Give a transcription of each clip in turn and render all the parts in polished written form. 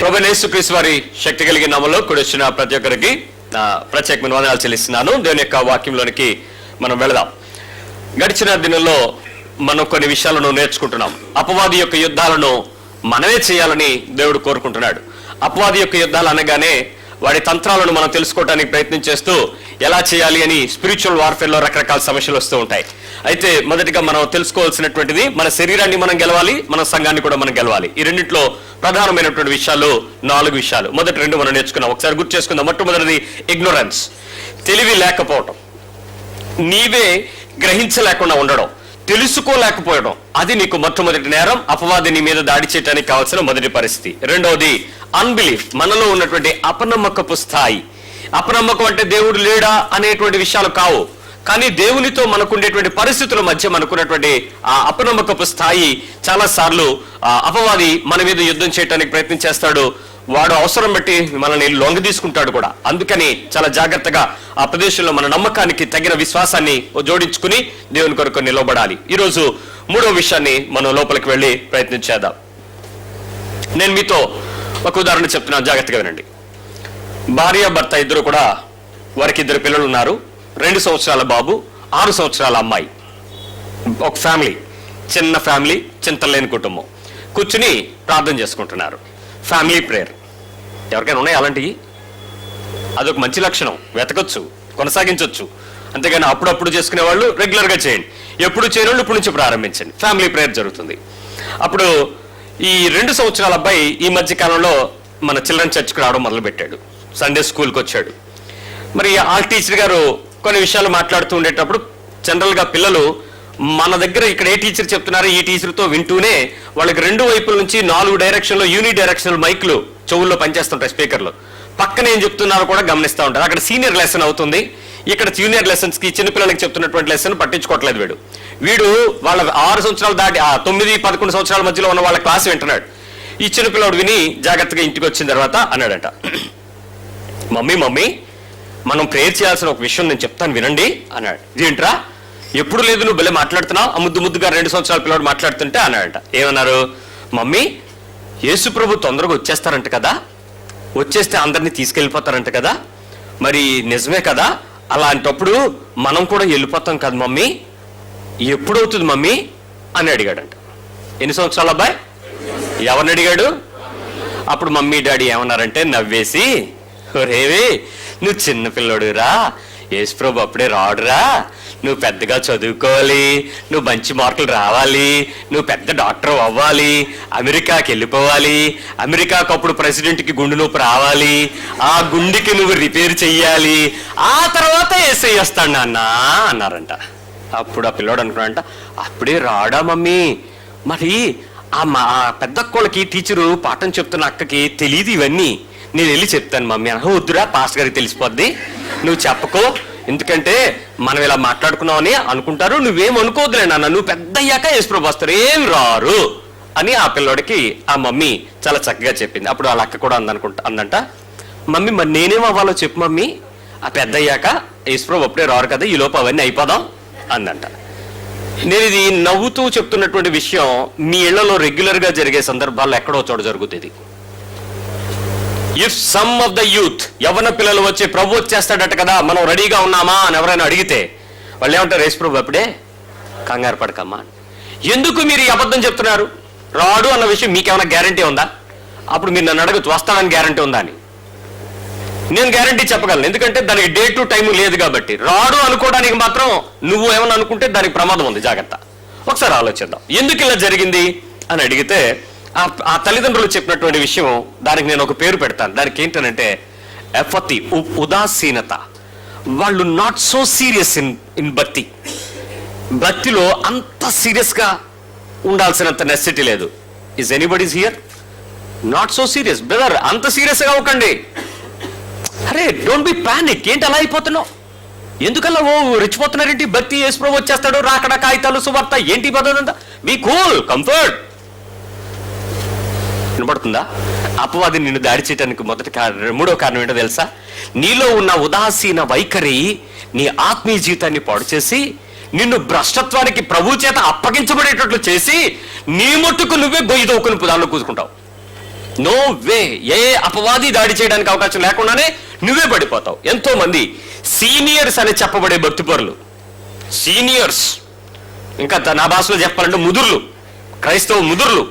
ప్రభువైన యేసుక్రీస్తు వారి శక్తి కలిగిన నామములో కూడి వచ్చిన ప్రతి ఒక్కరికి ప్రత్యేకమైన వందనాలు చెల్లిస్తున్నాను. దేవుని యొక్క వాక్యంలోనికి మనం వెళదాం. గడిచిన దినంలో మనం కొన్ని విషయాలను నేర్చుకుంటున్నాం. అపవాది యొక్క యుద్ధాలను మనమే చేయాలని దేవుడు కోరుకుంటున్నాడు. అపవాది యొక్క యుద్ధాలు అనగానే వాడి తంత్రాలను మనం తెలుసుకోవడానికి ప్రయత్నం చేస్తూ ఎలా చేయాలి అని స్పిరిచువల్ వార్ఫేర్లో రకరకాల సమస్యలు వస్తూ ఉంటాయి. అయితే మొదటిగా మనం తెలుసుకోవాల్సినటువంటిది మన శరీరాన్ని మనం గెలవాలి, మన సంఘాన్ని కూడా మనం గెలవాలి. ఈ రెండింటిలో ప్రధానమైనటువంటి విషయాలు 4 విషయాలు. మొదటి 2 మనం నేర్చుకున్నాం. ఒకసారి గుర్తు చేసుకుందాం. మొట్టమొదటిది ఇగ్నోరెన్స్, తెలివి లేకపోవటం, నీవే గ్రహించలేకుండా ఉండడం, తెలుసుకోలేకపోవడం. అది నీకు మొట్టమొదటి నేరం. అపవాది నీ మీద దాడి చేయడానికి కావాల్సిన మొదటి పరిస్థితి. రెండవది అన్బిలీఫ్, మనలో ఉన్నటువంటి అపనమ్మకపు స్థాయి. అపనమ్మకం అంటే దేవుడు లేడా అనేటువంటి విషయాలు కావు, కానీ దేవునితో మనకుండేటువంటి పరిస్థితుల మధ్య మనకున్నటువంటి ఆ అపనమ్మకపు స్థాయి చాలా సార్లు అపవాది మన మీద యుద్ధం చేయడానికి ప్రయత్నం చేస్తాడు. వాడు అవసరం బట్టి మనల్ని లొంగ తీసుకుంటాడు కూడా. అందుకని చాలా జాగ్రత్తగా ఆ ప్రదేశంలో మన నమ్మకానికి తగిన విశ్వాసాన్ని జోడించుకుని దేవుని కొరకు నిలబడాలి. ఈరోజు 3వ విషయాన్ని మనం లోపలికి వెళ్ళి ప్రయత్నం చేద్దాం. నేను మీతో ఒక ఉదాహరణ చెప్తున్నాను, జాగ్రత్తగా వినండి. భార్య భర్త ఇద్దరు కూడా, వారికి 2 పిల్లలు ఉన్నారు. 2 సంవత్సరాల బాబు, 6 సంవత్సరాల అమ్మాయి. ఒక ఫ్యామిలీ, చిన్న ఫ్యామిలీ, చింతలేని కుటుంబం. కూర్చుని ప్రార్థన చేసుకుంటున్నారు. Family prayer. ఎవరికైనా ఉన్నాయి అలాంటివి? అదొక మంచి లక్షణం, వెతకొచ్చు, కొనసాగించవచ్చు. అంతేగాని అప్పుడప్పుడు చేసుకునే వాళ్ళు రెగ్యులర్గా చేయండి. ఎప్పుడు చేయని వాళ్ళు ఇప్పుడు నుంచి ప్రారంభించండి. ఫ్యామిలీ ప్రేయర్ జరుగుతుంది. అప్పుడు ఈ 2 సంవత్సరాల అబ్బాయి ఈ మధ్య కాలంలో మన చిల్డ్రన్ చర్చ్కి రావడం మొదలుపెట్టాడు. సండే స్కూల్కి వచ్చాడు. మరి ఆ టీచర్ గారు కొన్ని విషయాలు మాట్లాడుతూ ఉండేటప్పుడు జనరల్గా పిల్లలు మన దగ్గర ఇక్కడ ఏ టీచర్ చెప్తున్నారో ఈ టీచర్తో వింటూనే వాళ్ళకి 2 వైపుల నుంచి 4 డైరెక్షన్లో యూని డైరెక్షనల్ మైక్లు చెవుల్లో పనిచేస్తుంటాయి, స్పీకర్లు. పక్కన ఏం చెప్తున్నారో కూడా గమనిస్తూ ఉంటారు. అక్కడ సీనియర్ లెసన్ అవుతుంది, ఇక్కడ జూనియర్ లెసన్స్కి చిన్నపిల్లలకి చెప్తున్నటువంటి లెసన్ పట్టించుకోవట్లేదు. వీడు వాళ్ళ 6 సంవత్సరాలు దాటి 9-11 సంవత్సరాల మధ్యలో ఉన్న వాళ్ళ క్లాస్ వింటున్నాడు. ఈ చిన్నపిల్లడు విని జాగ్రత్తగా ఇంటికి వచ్చిన తర్వాత అన్నాడట, మమ్మీ మనం ప్రేయర్ చేయాల్సిన ఒక విషయం నేను చెప్తాను వినండి అన్నాడు. ఏంట్రా? ఎప్పుడు లేదు, నువ్వు భలే మాట్లాడుతున్నావు. ఆ ముద్దుగా 2 సంవత్సరాల పిల్లడు మాట్లాడుతుంటే అన్నాడట. ఏమన్నారు? మమ్మీ, యేసు ప్రభు తొందరగా వచ్చేస్తారంట కదా, వచ్చేస్తే అందరినీ తీసుకెళ్ళిపోతారంట కదా, మరి నిజమే కదా? అలాంటప్పుడు మనం కూడా వెళ్ళిపోతాం కదా మమ్మీ, ఎప్పుడవుతుంది మమ్మీ అని అడిగాడంట. ఎన్ని సంవత్సరాల అబ్బాయి? ఎవరిని అడిగాడు? అప్పుడు మమ్మీ డాడీ ఏమన్నారంటే నవ్వేసి, ఒరేవి నువ్వు చిన్నపిల్లడురా, యేసు ప్రభు అప్పుడే రాడురా, నువ్వు పెద్దగా చదువుకోవాలి, నువ్వు మంచి మార్కులు రావాలి, నువ్వు పెద్ద డాక్టర్ అవ్వాలి, అమెరికాకి వెళ్ళిపోవాలి, అమెరికాకు అప్పుడు ప్రెసిడెంట్కి గుండె నొప్పి రావాలి, ఆ గుండెకి నువ్వు రిపేర్ చెయ్యాలి, ఆ తర్వాత యేసయ్య వస్తాడు నాన్న అన్నారంట. అప్పుడు ఆ పిల్లోడు అనుకున్నాడంట, అప్పుడే రాడా మమ్మీ? మరి ఆ పెద్ద అక్కోళ్ళకి టీచరు పాఠం చెప్తున్న అక్కకి తెలియదు ఇవన్నీ, నేను వెళ్ళి చెప్తాను మమ్మీ. వద్దురా, పాస్టర్ గారికి తెలిసిపోద్ది, నువ్వు చెప్పకో, ఎందుకంటే మనం ఇలా మాట్లాడుకున్నావు అని అనుకుంటారు, నువ్వేం అనుకోవద్దులే నాన్న, నువ్వు పెద్ద అయ్యాక యేసుప్రభు వస్తారు, ఏం రారు అని ఆ పిల్లోడికి ఆ మమ్మీ చాలా చక్కగా చెప్పింది. అప్పుడు వాళ్ళ అక్క కూడా అందంట, మమ్మీ మరి నేనేం అవ్వాలో చెప్పు మమ్మీ, ఆ పెద్ద అయ్యాక యేసుప్రభు అప్పుడే రారు కదా, ఈ లోపు అవన్నీ అయిపోదాం అందంట. నేను ఇది నవ్వుతూ చెప్తున్నటువంటి విషయం మీ ఇళ్లలో రెగ్యులర్గా జరిగే సందర్భాల్లో ఎక్కడో చోట జరుగుతుంది. If some of the youth, యవ్వన పిల్లలు వచ్చి ప్రభు వచ్చేస్తాడట కదా, మనం రెడీగా ఉన్నామా అని ఎవరైనా అడిగితే వాళ్ళు ఏమంటారు? యేసు ప్రభు అప్పుడే, కంగారు పడకమ్మా. ఎందుకు మీరు ఈ అబద్ధం చెప్తున్నారు? రాడు అన్న విషయం మీకేమైనా గ్యారంటీ ఉందా? అప్పుడు మీరు నన్ను అడగచ్చు, వస్తాడని గ్యారంటీ ఉందా అని. నేను గ్యారంటీ చెప్పగలను, ఎందుకంటే దానికి డే టు టైం లేదు కాబట్టి. రాడు అనుకోవడానికి మాత్రం నువ్వు ఏమన్నా అనుకుంటే దానికి ప్రమాదం ఉంది, జాగ్రత్త. ఒకసారి ఆలోచిద్దాం, ఎందుకు ఇలా జరిగింది అని అడిగితే ఆ తల్లిదండ్రులు చెప్పినటువంటి విషయం, దానికి నేను ఒక పేరు పెడతాను. దానికి ఏంటంటే ఎఫతి, ఉదాసీనత. వాళ్ళు నాట్ సో సీరియస్ ఇన్ భక్తి. భక్తిలో అంత సీరియస్గా ఉండాల్సినంత నెసెసిటీ లేదు. Is anybody's here not so serious? Brother, అంత సీరియస్గా అవ్వకండి. అరే, డోంట్ బి పానిక్. ఏంటి అలా అయిపోతున్నావు? ఎందుకల్లా రెచ్చిపోతున్నారేంటి? భక్తి, యేసు ప్రభు వచ్చేస్తాడు, రాకడ, కాగితాలు, సువార్త, ఏంటి పద్ధతి? Be cool, comfort. వినపడుతుందా? అపవాది నిన్ను దాడి చేయడానికి మూడో కారణం ఏంటో తెలుసా? నీలో ఉన్న ఉదాసీన వైఖరి నీ ఆత్మీయ జీవితాన్ని పాడు చేసి, నిన్ను భ్రష్టత్వానికి ప్రభు చేత అప్పగించబడేటట్లు చేసి, నీ మట్టుకు నువ్వే బొయ్యి దోకుని దానిలో కూసుకుంటావు. No way. ఏ అపవాది దాడి చేయడానికి అవకాశం లేకుండానే నువ్వే పడిపోతావు. ఎంతో మంది సీనియర్స్ అని చెప్పబడే భక్తిపరులు, సీనియర్స్, ఇంకా నా భాషలో చెప్పాలంటే ముదుర్లు, క్రైస్తవ ముదుర్లు,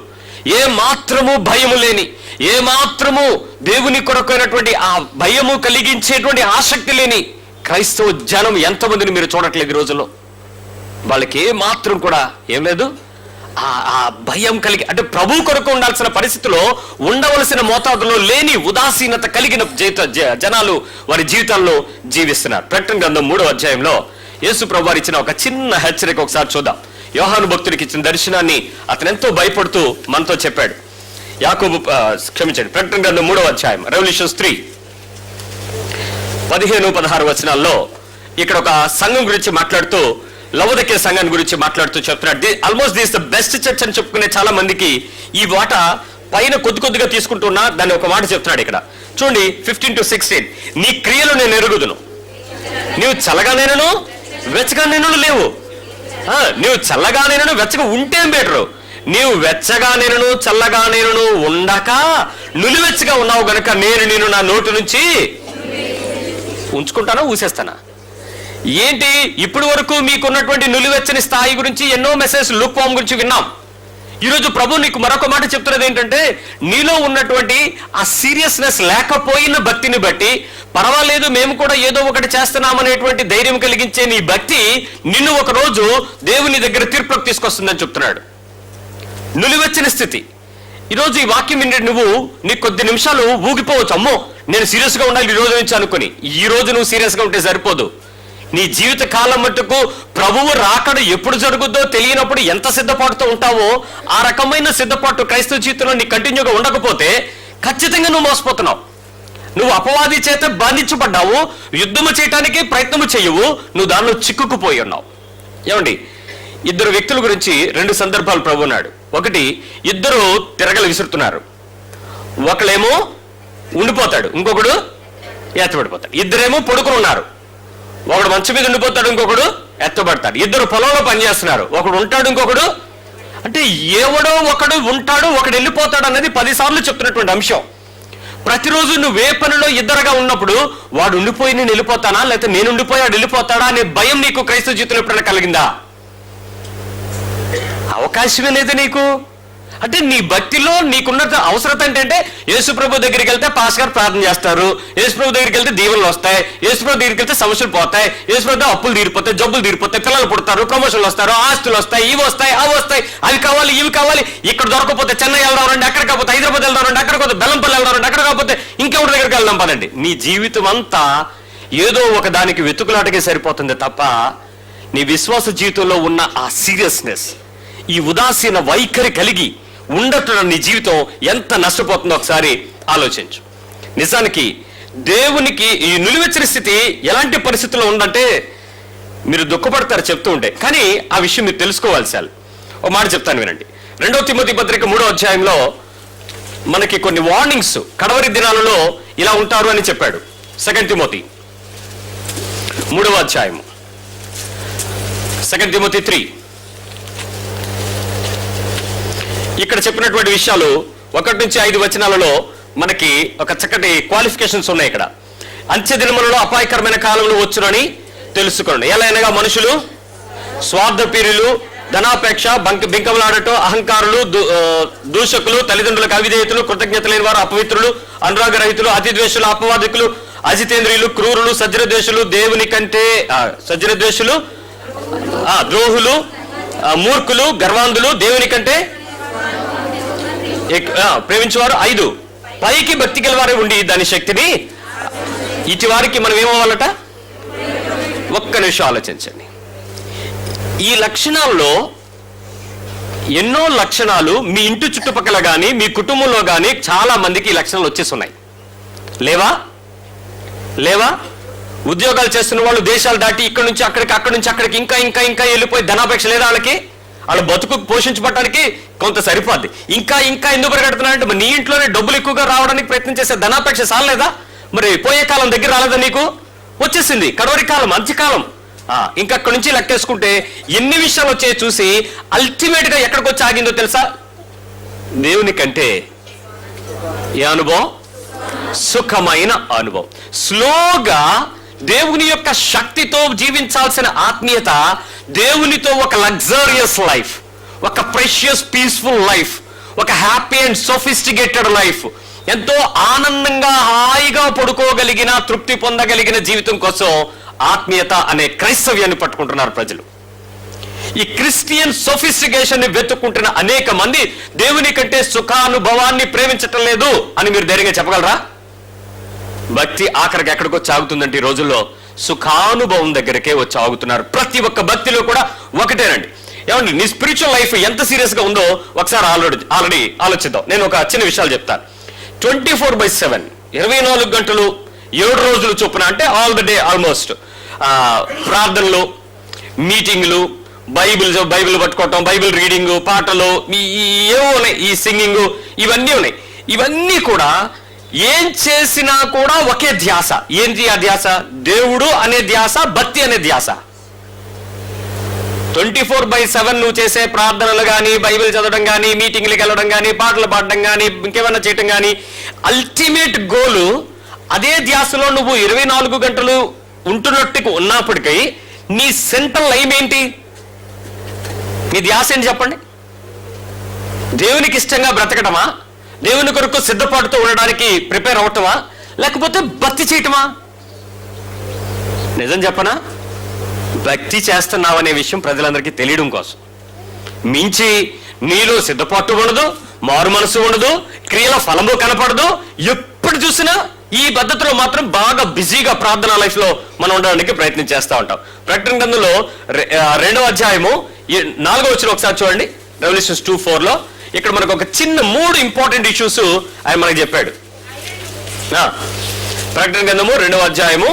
ఏ మాత్రము భయము లేని, ఏ మాత్రము దేవుని కొరకైనటువంటి ఆ భయము కలిగించేటువంటి ఆసక్తి లేని క్రైస్తవ జనం ఎంతమందిని మీరు చూడట్లేదు ఈ రోజుల్లో. వాళ్ళకి ఏ మాత్రం కూడా ఏం లేదు, ఆ భయం కలిగి, అంటే ప్రభు కొరకు ఉండాల్సిన పరిస్థితిలో ఉండవలసిన మోతాదులో లేని ఉదాసీనత కలిగిన జనాలు వారి జీవితాల్లో జీవిస్తున్నారు. ప్రకటన గ్రంథం 3వ అధ్యాయంలో యేసు ప్రభు వారు ఇచ్చిన ఒక చిన్న హెచ్చరిక ఒకసారి చూద్దాం. యోహాను భక్తుడికి ఇచ్చిన దర్శనాన్ని అతను ఎంతో భయపడుతూ మనతో చెప్పాడు. యాకోబు క్షమించండి, ప్రకటన గ్రంథం 3వ అధ్యాయం, రెవల్యూషన్స్ 3 15-16 వచనాల్లో ఇక్కడ ఒక సంఘం గురించి మాట్లాడుతూ, లవోదికీయ సంఘాన్ని గురించి మాట్లాడుతూ చెప్తున్నాడు. Almost this the best church అని చెప్పుకునే చాలా మందికి ఈ మాట పైన కొద్దిగా తీసుకుంటున్నా దాన్ని ఒక మాట చెప్తున్నాడు ఇక్కడ. చూడండి 15-16, నీ క్రియలు నేను ఎరుగుదును, నీవు చల్లగానేనను వెచ్చగానేనను లేవు. నీవు చల్లగానేనను వెచ్చగా ఉంటేం బెటరు, నీవు వెచ్చగానేనను చల్లగానేనను ఉండక నులివెచ్చగా ఉన్నావు గనుక నేను నా నోటి నుంచి ఉంచుకుంటానా ఊసేస్తానా? ఏంటి ఇప్పటి వరకు మీకున్నటువంటి నులివెచ్చని స్థాయి గురించి ఎన్నో మెసేజ్ లుక్ వామ్ గురించి విన్నాం. ఈరోజు ప్రభు నీకు మరొక మాట చెప్తున్నది ఏంటంటే, నీలో ఉన్నటువంటి ఆ సీరియస్నెస్ లేకపోయిన భక్తిని బట్టి పర్వాలేదు మేము కూడా ఏదో ఒకటి చేస్తున్నామనేటువంటి ధైర్యం కలిగించే నీ భక్తి నిన్ను ఒక రోజు దేవుని దగ్గర తీర్పులోకి తీసుకొస్తుందని చెప్తున్నాడు. నులివెచ్చని స్థితి. ఈరోజు ఈ వాక్యం వింటే నీకు కొద్ది నిమిషాలు ఊగిపోవచ్చు, అమ్మో నేను సీరియస్గా ఉండాలి ఈ రోజు నుంచి అనుకుని. ఈ రోజు నువ్వు సీరియస్గా ఉంటే సరిపోదు. నీ జీవిత కాలం మట్టుకు ప్రభువు రాకడ ఎప్పుడు జరుగుద్దో తెలియనప్పుడు ఎంత సిద్ధపాటుతో ఉంటావో ఆ రకమైన సిద్ధపాటు క్రైస్తవ జీవితంలో నీ కంటిన్యూగా ఉండకపోతే ఖచ్చితంగా నువ్వు మోసపోతున్నావు. నువ్వు అపవాది చేత బంధించబడ్డావు, యుద్ధము చేయటానికి ప్రయత్నము చేయవు, నువ్వు దానిలో చిక్కుకుపోయి ఉన్నావు. ఏమండి, ఇద్దరు వ్యక్తుల గురించి 2 సందర్భాలు ప్రభు ఉన్నాడు. ఒకటి, ఇద్దరు తిరగలు విసురుతున్నారు, ఒకళ్ళేమో ఉండిపోతాడు, ఇంకొకడు ఎత్తబడిపోతాడు. ఇద్దరేమో పడుకుని ఉన్నారు, ఒకడు మంచం మీద ఉండిపోతాడు, ఇంకొకడు ఎత్తబడతాడు. ఇద్దరు పొలంలో పనిచేస్తున్నారు, ఒకడు ఉంటాడు, ఇంకొకడు, అంటే ఎవడో ఒకడు ఉంటాడు, ఒకడు వెళ్ళిపోతాడు అన్నది 10 సార్లు చెప్తున్నటువంటి అంశం. ప్రతిరోజు నువ్వు ఏ పనిలో ఇద్దరుగా ఉన్నప్పుడు వాడు ఉండిపోయి నేను వెళ్ళిపోతానా, లేకపోతే నేను ఉండిపోయాడు వెళ్ళిపోతాడా అనే భయం నీకు క్రైస్తవ జీవితంలో ఎప్పుడైనా కలిగిందా? అవకాశమే లేదు నీకు. అంటే నీ భక్తిలో నీకున్న అవసరత ఏంటంటే, యేసుప్రభు దగ్గరికి వెళ్తే పాస్ గారు ప్రార్థన చేస్తారు, యేసుప్రభు దగ్గరికి వెళ్తే దీవెనలు వస్తాయి, యేసుప్రభు దగ్గరికి వెళ్తే సమస్యలు పోతాయి, యేసుప్రభు అప్పులు తీరిపోతాయి, జబ్బులు తీరిపోతాయి, పిల్లలు పుడతారు, ప్రమోషన్లు వస్తారు, ఆస్తులు వస్తాయి, ఇవి వస్తాయి, అవి వస్తాయి, అవి కావాలి, ఇవి కావాలి. ఇక్కడ దొరకపోతే చెన్నై వెళ్దాం రండి, అక్కడ కాకపోతే హైదరాబాద్ వెళ్దాం రండి, అక్కడ కాకపోతే బెల్లంపల్లి వెళ్దాం రండి, అక్కడ కాకపోతే ఇంకెవరి దగ్గరికి వెళ్దాం పదండి. నీ జీవితం అంతా ఏదో ఒక దానికి వెతుకులాటకే సరిపోతుంది తప్ప నీ విశ్వాస జీవితంలో ఉన్న ఆ సీరియస్నెస్, ఈ ఉదాసీన వైఖరి కలిగి ఉండటం నీ జీవితం ఎంత నష్టపోతుందో ఒకసారి ఆలోచించు. నిజానికి దేవునికి ఈ నిలువెచ్చని స్థితి ఎలాంటి పరిస్థితుల్లో ఉందంటే మీరు దుఃఖపడతారు చెప్తూ ఉంటే, కానీ ఆ విషయం మీరు తెలుసుకోవాల్సి. ఒక మాట చెప్తాను వినండి. 2వ తిమోతి పత్రిక 3వ అధ్యాయంలో మనకి కొన్ని వార్నింగ్స్ కడవరి దినాలలో ఇలా ఉంటారు అని చెప్పాడు. 2 తిమోతి 3వ అధ్యాయం, 2 తిమోతి 3. ఇక్కడ చెప్పినటువంటి విషయాలు 1 నుంచి 5 వచనాలలో మనకి ఒక చక్కటి క్వాలిఫికేషన్స్ ఉన్నాయి. ఇక్కడ అంత్య దినములలో అపాయకరమైన కాలంలో వచ్చునని తెలుసుకోండి. ఎలా అనగా మనుషులు స్వార్థపీరులు, ధనాపేక్ష, బింకములాడటం, అహంకారులు, దూషకులు, తల్లిదండ్రులకు అవిధేయతలు, కృతజ్ఞత లేని వారు, అపవిత్రులు, అనురాగరహితులు, అతిద్వేషులు, అపవాదికులు, అజితేంద్రియులు, క్రూరులు, సజ్జనద్వేషులు, దేవుని కంటే సజ్జనద్వేషులు, ద్రోహులు, మూర్ఖులు, గర్వాంధులు, దేవుని కంటే ప్రేమించేవారు. 5, పైకి భక్తి గలవారే ఉండి దాని శక్తిని ఇటు వారికి మనం ఏమవ్వాలట? ఒక్క నిమిషం ఆలోచించండి. ఈ లక్షణాల్లో ఎన్నో లక్షణాలు మీ ఇంటి చుట్టుపక్కల కానీ మీ కుటుంబంలో కానీ చాలా మందికి ఈ లక్షణాలు వచ్చేస్తున్నాయి. లేవా? ఉద్యోగాలు చేస్తున్న వాళ్ళు దేశాలు దాటి ఇక్కడి నుంచి అక్కడికి, అక్కడి నుంచి అక్కడికి ఇంకా ఇంకా ఇంకా వెళ్ళిపోయి ధనాపేక్ష లేదా వాళ్ళకి? వాళ్ళ బతుకు పోషించబడటానికి కొంత సరిపోద్ది. ఇంకా ఇంకా ఎందుకు పరిగెడుతున్నారంటే నీ ఇంట్లోనే డబ్బులు ఎక్కువగా రావడానికి ప్రయత్నం చేసే ధనాపేక్ష సాలేదా? మరి పోయే కాలం దగ్గర రాలేదా నీకు? వచ్చేసింది కడవరి కాలం, అంత్యకాలం. ఇంకా అక్కడి నుంచి లెక్కేసుకుంటే ఎన్ని విషయాలు వచ్చాయో చూసి అల్టిమేట్ గా ఎక్కడికి వచ్చి ఆగిందో తెలుసా? దేవుని కంటే ఏ అనుభవం? సుఖమైన అనుభవం. స్లోగా దేవుని యొక్క శక్తితో జీవించాల్సిన ఆత్మీయత, దేవునితో ఒక లగ్జరియస్ లైఫ్, ఒక ప్రెషియస్ పీస్ఫుల్ లైఫ్, ఒక హ్యాపీ అండ్ సోఫిస్టికేటెడ్ లైఫ్, ఎంతో ఆనందంగా హాయిగా పడుకోగలిగిన, తృప్తి పొందగలిగిన జీవితం కోసం ఆత్మీయత అనే క్రైస్తవ్యాన్ని పట్టుకుంటున్నారు ప్రజలు. ఈ క్రిస్టియన్ సోఫిస్టికేషన్ ని వెతుక్కుంటున్న అనేక మంది దేవుని కంటే సుఖానుభవాన్ని ప్రేమించటం లేదు అని మీరు ధైర్యంగా చెప్పగలరా? భక్తి ఆఖరికి ఎక్కడికి వచ్చి ఆగుతుందంటే ఈ రోజుల్లో సుఖానుభవం దగ్గరకే వచ్చి ఆగుతున్నారు. ప్రతి ఒక్క భక్తిలో కూడా ఒకటేనండి. ఏమండి, నీ స్పిరిచువల్ లైఫ్ ఎంత సీరియస్ గా ఉందో ఒకసారి ఆల్రెడీ ఆలోచిద్దాం. నేను ఒక చిన్న విషయాలు చెప్తాను. 24/7 24 గంటలు 7 రోజులు చొప్పున, అంటే ఆల్ ద డే ఆల్మోస్ట్, ప్రార్థనలు, మీటింగ్లు, బైబిల్ పట్టుకోవటం, బైబిల్ రీడింగ్, పాటలు, ఏవో ఉన్నాయి, ఈ సింగింగ్, ఇవన్నీ ఉన్నాయి. ఇవన్నీ కూడా ఏం చేసినా కూడా ఒకే ధ్యాస. ఏంటి ఆ ధ్యాస? దేవుడు అనే ధ్యాస, భక్తి అనే ధ్యాస. 24/7 నువ్వు చేసే ప్రార్థనలు కానీ, బైబిల్ చదవడం కానీ, మీటింగ్లకు వెళ్ళడం కానీ, పాటలు పాడడం కానీ, ఇంకేమైనా చేయటం కానీ, అల్టిమేట్ గోలు అదే ధ్యాసలో నువ్వు 24 గంటలు ఉంటున్నట్టుకు ఉన్నప్పటికీ నీ సెంట్రల్ లైమ్ ఏంటి? నీ ధ్యాస ఏంటి చెప్పండి? దేవునికి ఇష్టంగా బ్రతకటమా? దేవుని కొరకు సిద్ధపాటుతో ఉండడానికి ప్రిపేర్ అవటమా? లేకపోతే భక్తి చేయటమా? నిజం చెప్పనా? భక్తి చేస్తున్నావనే విషయం ప్రజలందరికీ తెలియడం కోసం మించి నీలో సిద్ధపాటు ఉండదు, మారు మనసు ఉండదు, క్రియల ఫలము కనపడదు. ఎప్పుడు చూసినా ఈ పద్ధతిలో మాత్రం బాగా బిజీగా ప్రార్థనా లైఫ్ లో మనం ఉండడానికి ప్రయత్నం చేస్తూ ఉంటాం. ప్రకటన గ్రంథంలో 2వ అధ్యాయము 4వ వచనం ఒకసారి చూడండి. రెవల్యూషన్స్ 2:4 ఇక్కడ మనకు ఒక చిన్న 3 ఇంపార్టెంట్ ఇష్యూస్ ఆయన మనకు చెప్పాడు. ప్రకటన గ్రంథము 2వ అధ్యాయము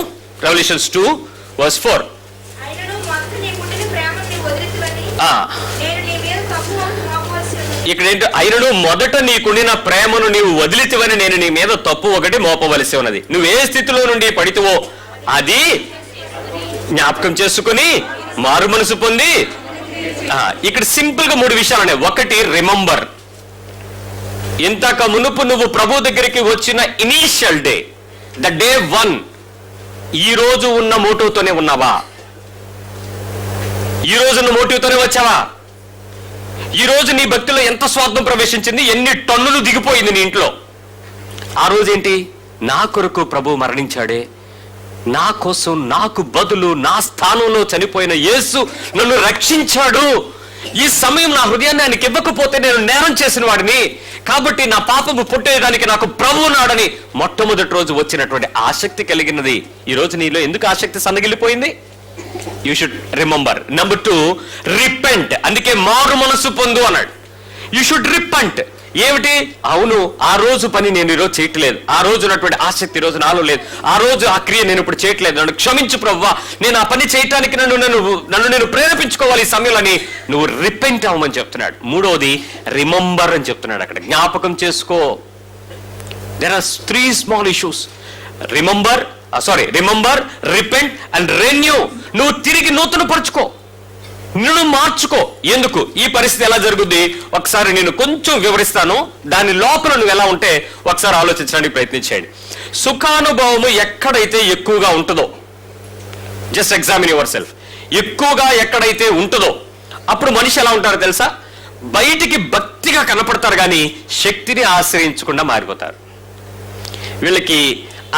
రెవల్యూషన్స్ 2:4. ఇక్కడ ఏంటి? అయినను మొదట నీకుండిన ప్రేమను నీవు వదిలితివని నేను నీ మీద తప్పు ఒకటి మోపవలసి ఉన్నది. నువ్వు ఏ స్థితిలో నుండి పడితేవో అది జ్ఞాపకం చేసుకుని మారు మనసు పొంది. ఇక్కడ సింపుల్ గా 3 విషయాలు ఉన్నాయి. ఒకటి, రిమెంబర్. ఇంతక మునుపు నువ్వు ప్రభు దగ్గరికి వచ్చిన ఇనీషియల్ డే, ద డే 1, ఈ రోజు ఉన్న మోటివ్తోనే ఉన్నావా? ఈ రోజున్న మోటివ్తోనే వచ్చావా? ఈ రోజు నీ భక్తిలో ఎంత స్వార్థం ప్రవేశించింది? ఎన్ని టన్నులు దిగిపోయింది నీ ఇంట్లో? ఆ రోజేంటి? నా కొరకు ప్రభు మరణించాడే, నా కోసం, నాకు బదులు, నా స్థానంలో చనిపోయిన యేసు నన్ను రక్షించాడు. ఈ సమయం నా హృదయాన్ని ఆయనకి ఇవ్వకపోతే నేను నేరం చేసిన వాడిని, కాబట్టి నా పాపము పుట్టేయడానికి నాకు ప్రభువు నాడని మొట్టమొదటి రోజు వచ్చినటువంటి ఆసక్తి కలిగినది ఈ రోజు నీలో ఎందుకు ఆసక్తి సన్నగిల్లిపోయింది? You should remember. Number 2, repent. అందుకే మారు మనసు పొందు అన్నాడు. You should repent. ఏమిటి? అవును, ఆ రోజు పని నేను ఈరోజు చేయట్లేదు, ఆ రోజు ఉన్నటువంటి ఆసక్తి ఈరోజు నాలో లేదు, ఆ రోజు ఆ క్రియ నేను ఇప్పుడు చేయట్లేదు, నన్ను క్షమించు ప్రభువా, నేను ఆ పని చేయటానికి నన్ను నేను ప్రేరేపించుకోవాలి ఈ సమయంలో నువ్వు రిపెంట్ అవ్వమని చెప్తున్నాడు. 3వది, రిమెంబర్ అని చెప్తున్నాడు. అక్కడ జ్ఞాపకం చేసుకో. There are 3 small issues. Remember, repent and renew. నువ్వు తిరిగి నూతన పరుచుకో, నిన్ను మార్చుకో. ఎందుకు? ఈ పరిస్థితి ఎలా జరుగుద్ది ఒకసారి నేను కొంచెం వివరిస్తాను. దాని లోపల నువ్వు ఎలా ఉంటే ఒకసారి ఆలోచించడానికి ప్రయత్నించండి. సుఖానుభవము ఎక్కడైతే ఎక్కువగా ఉంటుందో, జస్ట్ ఎగ్జామిన్ యువర్ సెల్ఫ్, ఎక్కువగా ఎక్కడైతే ఉంటుందో అప్పుడు మనిషి ఎలా ఉంటారో తెలుసా? బయటికి భక్తిగా కనపడతారు కానీ శక్తిని ఆశ్రయించకుండా మారిపోతారు. వీళ్ళకి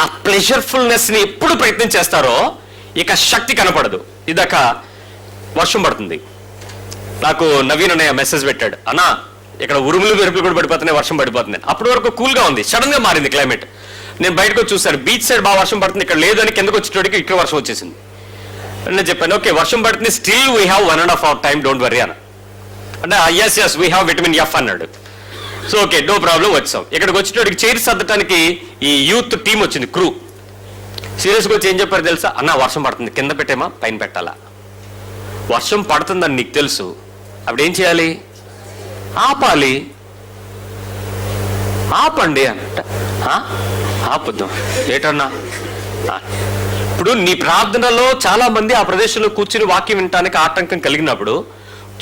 ఆ ప్లెజర్ఫుల్నెస్ ని ఎప్పుడు ప్రయత్నం చేస్తారో ఇక శక్తి కనపడదు. ఇదాక వర్షం పడుతుంది, నాకు నవీన్ అనే మెసేజ్ పెట్టాడు, అన్నా ఇక్కడ ఉరుములు మెరుపులు కూడా పడిపోతున్నాయి, వర్షం పడిపోతుంది. అప్పటి వరకు కూల్గా ఉంది, సడన్ గా మారింది క్లైమేట్. నేను బయటకు చూశాను, బీచ్ సైడ్ బాగా వర్షం పడుతుంది, ఇక్కడ లేదు అని కిందకు వచ్చేటోడికి ఇక్కడ వర్షం వచ్చేసింది. నేను చెప్పాను, ఓకే వర్షం పడుతుంది, still we have 1.5 hour time, don't worry అన్న. అంటే yes we have vitamin F అన్నాడు. సో ఓకే, నో ప్రాబ్లం, వచ్చాం. ఇక్కడికి వచ్చేటోడికి చైర్ సర్దటానికి ఈ యూత్ టీం వచ్చింది, క్రూ. సీరియస్గా వచ్చి ఏం చెప్పారు తెలుసా? అన్న వర్షం పడుతుంది, కింద పెట్టేమా పైన పెట్టాలా? వర్షం పడుతుందని నీకు తెలుసు, అప్పుడు ఏం చేయాలి? ఆపాలి. ఆపండి అన్నట్ట. ఆపుద్దాం ఏటన్నా. ఇప్పుడు నీ ప్రార్థనలో చాలా మంది ఆ ప్రదేశంలో కూర్చుని వాక్యం వినటానికి ఆటంకం కలిగినప్పుడు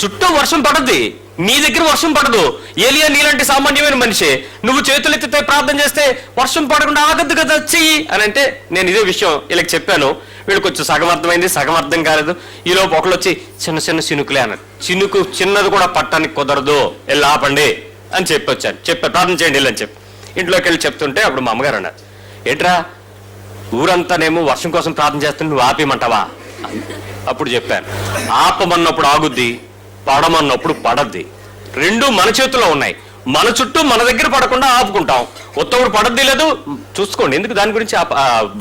చుట్టూ వర్షం పడద్ది, నీ దగ్గర వర్షం పడదు. ఏలియా నీలాంటి సామాన్యమైన మనిషి, నువ్వు చేతులెత్తితే ప్రార్థన చేస్తే వర్షం పడకుండా ఆగద్దు కదా, చెయ్యి అని అంటే నేను ఇదే విషయం వీళ్ళకి చెప్పాను. వీళ్ళకి వచ్చి సగం అర్థమైంది, సగం అర్థం కాలేదు. ఈలోపు ఒకళ్ళు వచ్చి చిన్న చిన్న చినుకులే అన్నారు. చినుకు చిన్నది కూడా పట్టడానికి కుదరదు, వెళ్ళి ఆపండి అని చెప్పొచ్చాను. ప్రార్థన చేయండి వెళ్ళని చెప్పి ఇంట్లోకి వెళ్ళి చెప్తుంటే అప్పుడు మా అమ్మగారు అన్నారు, ఏంట్రా ఊరంతానేమో వర్షం కోసం ప్రార్థన చేస్తుంటే నువ్వు ఆపేయమంటావా? అప్పుడు చెప్పాను, ఆపమన్నప్పుడు ఆగుద్ది, పడమన్నప్పుడు పడద్ది. రెండు మన చేతుల్లో ఉన్నాయి. మన చుట్టూ మన దగ్గర పడకుండా ఆపుకుంటాం. ఒత్తవుడు పడద్ది లేదు చూసుకోండి. ఎందుకు దాని గురించి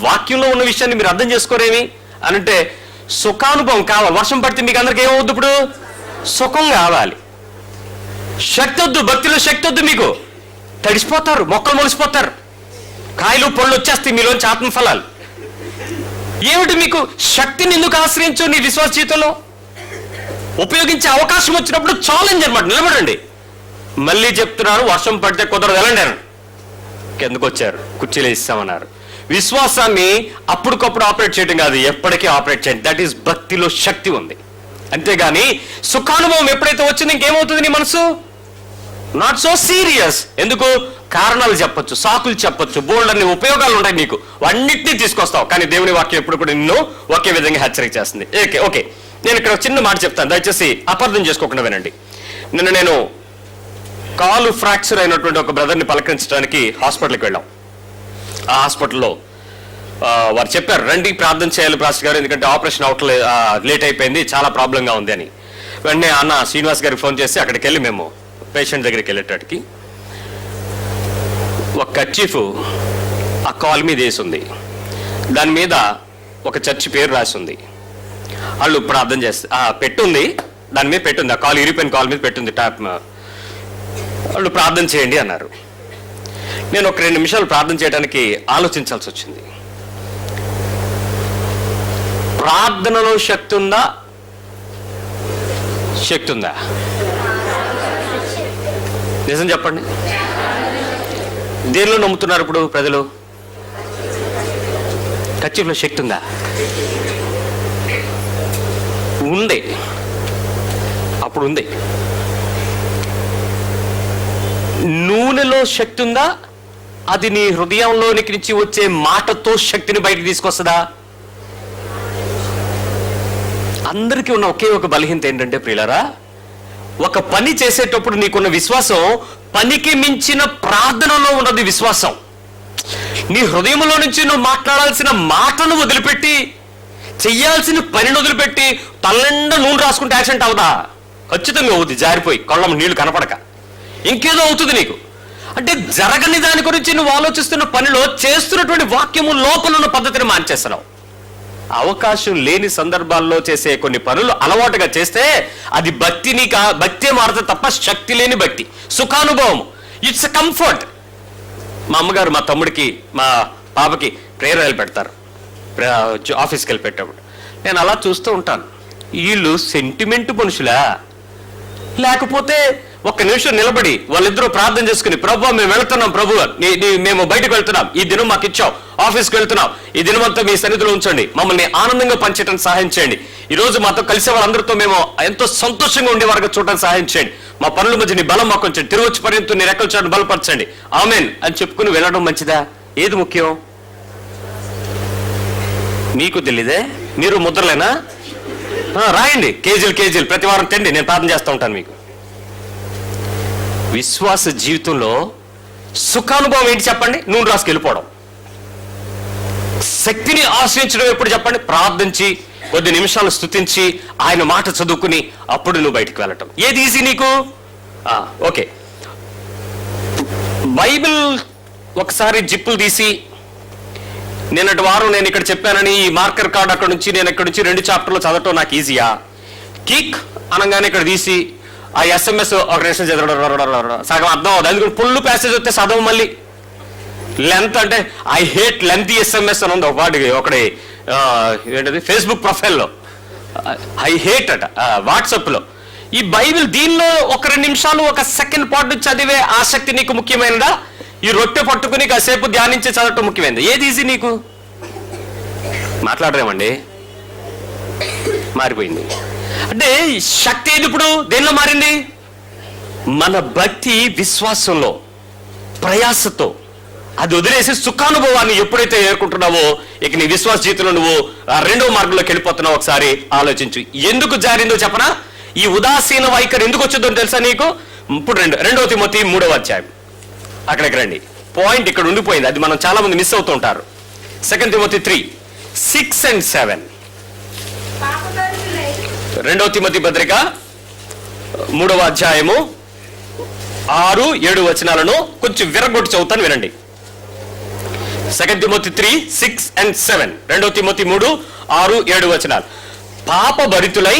వాక్యంలో ఉన్న విషయాన్ని మీరు అర్థం చేసుకోరేమి అని అంటే, సుఖానుభవం కావాలి. వర్షం పడితే మీకు అందరికి ఏమవుద్దు? ఇప్పుడు సుఖం కావాలి. శక్తి వద్దు, భక్తిలో శక్తి వద్దు. మీకు తడిసిపోతారు, మొక్కలు మొలిసిపోతారు, కాయలు పళ్ళు వచ్చేస్తాయి మీలోంచి ఆత్మఫలాలు. ఏమిటి మీకు శక్తిని ఎందుకు ఆశ్రయించు? నీ విశ్వాస జీవితంలో ఉపయోగించే అవకాశం వచ్చినప్పుడు ఛాలెంజ్ అనమాట, నిలబడండి. మళ్ళీ చెప్తున్నాను, వర్షం పడితే కుదరదు వెళ్ళండి అని. కిందకు వచ్చారు, కుర్చీలు ఇస్తామన్నారు. విశ్వాసాన్ని అప్పటికప్పుడు ఆపరేట్ చేయడం కాదు, ఎప్పటికీ ఆపరేట్ చేయండి. దట్ ఈస్ భక్తిలో శక్తి ఉంది. అంతేగాని సుఖానుభవం ఎప్పుడైతే వచ్చింది ఇంకేమవుతుంది? నీ మనసు నాట్ సో సీరియస్. ఎందుకు? కారణాలు చెప్పొచ్చు, సాకులు చెప్పొచ్చు, బోల్డ్ అన్ని ఉపయోగాలు ఉంటాయి నీకు, అన్నిటినీ తీసుకొస్తావు. కానీ దేవుని వాక్యం ఎప్పుడు కూడా నిన్ను ఒకే విధంగా హెచ్చరిక చేస్తుంది. ఓకే, నేను ఇక్కడ చిన్న మాట చెప్తాను, దయచేసి అపార్థం చేసుకోకుండా వినండి. నేను కాలు ఫ్రాక్చర్ అయినటువంటి ఒక బ్రదర్ని పలకరించడానికి హాస్పిటల్కి వెళ్ళాం. ఆ హాస్పిటల్లో వారు చెప్పారు, రండి ప్రార్థన చేయాలి పాస్టర్ గారు, ఎందుకంటే ఆపరేషన్ అవట్లేదు, లేట్ అయిపోయింది, చాలా ప్రాబ్లంగా ఉంది అని. వెంటనే అన్న శ్రీనివాస్ గారికి ఫోన్ చేసి అక్కడికి వెళ్ళి మేము పేషెంట్ దగ్గరికి వెళ్ళేటట్టుకి ఒక కర్చీఫ్ ఆ కాల్ మీద వేసి ఉంది. దాని మీద ఒక చర్చి పేరు రాసి ఉంది. వాళ్ళు ప్రార్థన చేస్తే పెట్టుంది, దాని మీద పెట్టుంది, ఆ కాల్ ఇరిపోయిన కాల్ మీద పెట్టుంది టాప్. వాళ్ళు ప్రార్థన చేయండి అన్నారు. నేను ఒక 2 నిమిషాలు ప్రార్థన చేయడానికి ఆలోచించాల్సి వచ్చింది. ప్రార్థనలో శక్తి ఉందా? శక్తి ఉందా? నిజం చెప్పండి. దేనిలో నమ్ముతున్నారు ఇప్పుడు ప్రజలు? కర్చీఫ్లో శక్తి ఉందా? ఉంది, అప్పుడు ఉంది. నూనెలో శక్తి ఉందా? అది నీ హృదయంలోనికి నుంచి వచ్చే మాటతో శక్తిని బయటకు తీసుకొస్తుందా? అందరికీ ఉన్న ఒకే ఒక బలహీనత ఏంటంటే ప్రియులారా, ఒక పని చేసేటప్పుడు నీకున్న విశ్వాసం పనికి మించిన ప్రార్థనలో ఉన్నది విశ్వాసం. నీ హృదయంలో నుంచి నువ్వు మాట్లాడాల్సిన మాటను వదిలిపెట్టి, చెయ్యాల్సిన పనిని వదిలిపెట్టి తల్లండా నూనె రాసుకుంటే యాక్సిడెంట్ అవుదా? ఖచ్చితంగా అవుతుంది, జారిపోయి కళ్ళం నీళ్లు కనపడక ఇంకేదో అవుతుంది నీకు. అంటే జరగని దాని గురించి నువ్వు ఆలోచిస్తున్న పనిలో చేస్తున్నటువంటి వాక్యము లోపల ఉన్న పద్ధతిని మార్చేస్తున్నావు. అవకాశం లేని సందర్భాల్లో చేసే కొన్ని పనులు అలవాటుగా చేస్తే అది భక్తి మారుతుంది తప్ప శక్తి లేని భక్తి, సుఖానుభవం. It's comfort. మా అమ్మగారు మా తమ్ముడికి మా పాపకి ప్రేయర్లు పెడతారు ఆఫీస్కి వెళ్ళి పెట్టేప్పుడు. నేను అలా చూస్తూ ఉంటాను, వీళ్ళు సెంటిమెంట్ మనుషులా? లేకపోతే ఒక్క నిమిషం నిలబడి వాళ్ళిద్దరూ ప్రార్థన చేసుకుని, ప్రభు మేము వెళ్తున్నాం, ప్రభు మేము బయటకు వెళ్తున్నాం, ఈ దినం మాకు ఇచ్చాం, ఆఫీస్కి వెళ్తున్నాం, ఈ దినమంతా మీ సన్నిధిలో ఉంచండి, మమ్మల్ని ఆనందంగా పనిచేయడానికి సహాయం చేయండి, ఈ రోజు మాతో కలిసే వాళ్ళందరితో మేము ఎంతో సంతోషంగా ఉండే వారికి చూడడానికి సహాయం చేయండి, మా పనుల మధ్య నీ బలం మాకు ఉంచండి, తిరిగి వచ్చి పర్యంతం నీ రెక్కలు చాటు బలపరచండి, ఆమెన్ అని చెప్పుకుని వెళ్ళడం మంచిదా? ఏది ముఖ్యం? మీకు తెలీదే? మీరు ముద్రలేనా? రాయండి, కేజీలు ప్రతి వారం తిండి, నేను ప్రార్థన చేస్తూ ఉంటాను మీకు. విశ్వాస జీవితంలో సుఖానుభవం ఏంటి చెప్పండి? నూనె రాసుకు వెళ్ళిపోవడం. శక్తిని ఆశ్రయించడం ఎప్పుడు చెప్పండి? ప్రార్థించి కొద్ది నిమిషాలు స్తుతించి ఆయన మాట చదువుకుని అప్పుడు నువ్వు బయటికి వెళ్ళటం. ఏది ఈజీ నీకు? ఓకే, బైబిల్ ఒకసారి జిప్పులు తీసి, నిన్నటి వారం నేను ఇక్కడ చెప్పానని ఈ మార్కర్ కార్డు అక్కడ నుంచి నేను ఇక్కడ నుంచి 2 చాప్టర్లు చదవటం నాకు ఈజీయా? కిక్ అనగానే ఇక్కడ తీసి ఆ SMS ఒక నిమిషం చదవడం సగం అర్థం అవుతుంది. అందుకని ఫుల్ ప్యాసేజ్ వస్తే చదవం. మళ్ళీ లెంత్ అంటే ఐ హేట్ లెంత్ SMS అని ఉంది ఒకటి ఏంటది ఫేస్బుక్ ప్రొఫైల్లో, ఐ హేట్ అట వాట్సాప్లో. ఈ బైబిల్ దీనిలో ఒక 2 నిమిషాలు ఒక సెకండ్ పాటు చదివే ఆసక్తి నీకు ముఖ్యమైనదా? ఈ రొట్టె పట్టుకుని కాసేపు ధ్యానించి చదవటం ముఖ్యమైనది? ఏది ఈజీ నీకు? మాట్లాడరేమండి, మారిపోయింది. అంటే శక్తి ఏది ఇప్పుడు దేనిలో మారింది? మన భక్తి విశ్వాసంలో, ప్రయాసతో, అది వదిలేసి సుఖానుభవాన్ని ఎప్పుడైతే ఏర్కొంటున్నావో ఇక నీ విశ్వాస జీవితంలో నువ్వు రెండో మార్గంలోకి వెళ్ళిపోతున్నావు. ఒకసారి ఆలోచించు. ఎందుకు జారిందో చెప్పనా? ఈ ఉదాసీన వైఖరి ఎందుకు వచ్చిందో తెలుసా నీకు? ఇప్పుడు 2 తిమోతి 3వ అధ్యాయం అక్కడికి రండి. పాయింట్ ఇక్కడ ఉండిపోయింది, అది మనం చాలా మంది మిస్ అవుతూ ఉంటారు. 2 తిమోతి 3:6 and 7. 2 తిమోతి పత్రిక 3వ అధ్యాయము 6, 7 వచనాలను కొంచెం విరగొట్టి చదువుతాను, వినండి. 2 తిమోతి 3:6 and 7. 2 తిమోతి 3, 6, 7 వచనాలు. పాప భరితులై,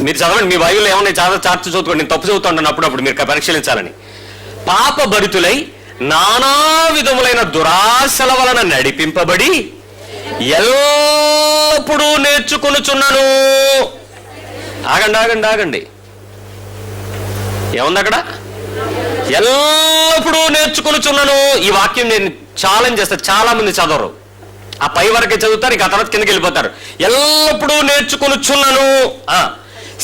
మీరు చదవండి, మీ బైబిల్లో ఏమన్నా చార్ట్ చదువుకోండి, నేను తప్పు చదువుతూ ఉంటాను అప్పుడప్పుడు, మీరు పరిశీలించాలని. పాప భరితులై నానా విధములైన దురాశల వలన నడిపింపబడి ఎల్లప్పుడూ నేర్చుకొనుచున్నాను. ఆగండి, ఏముంది అక్కడ? ఎల్లప్పుడూ నేర్చుకొనుచున్నాను. ఈ వాక్యం నేను ఛాలెంజ్ చేస్తాను, చాలా మంది చదవరు, ఆ పై వరకే చదువుతారు, ఇక ఆ తర్వాత కిందకి వెళ్ళిపోతారు. ఎల్లప్పుడూ నేర్చుకొనుచున్నాను.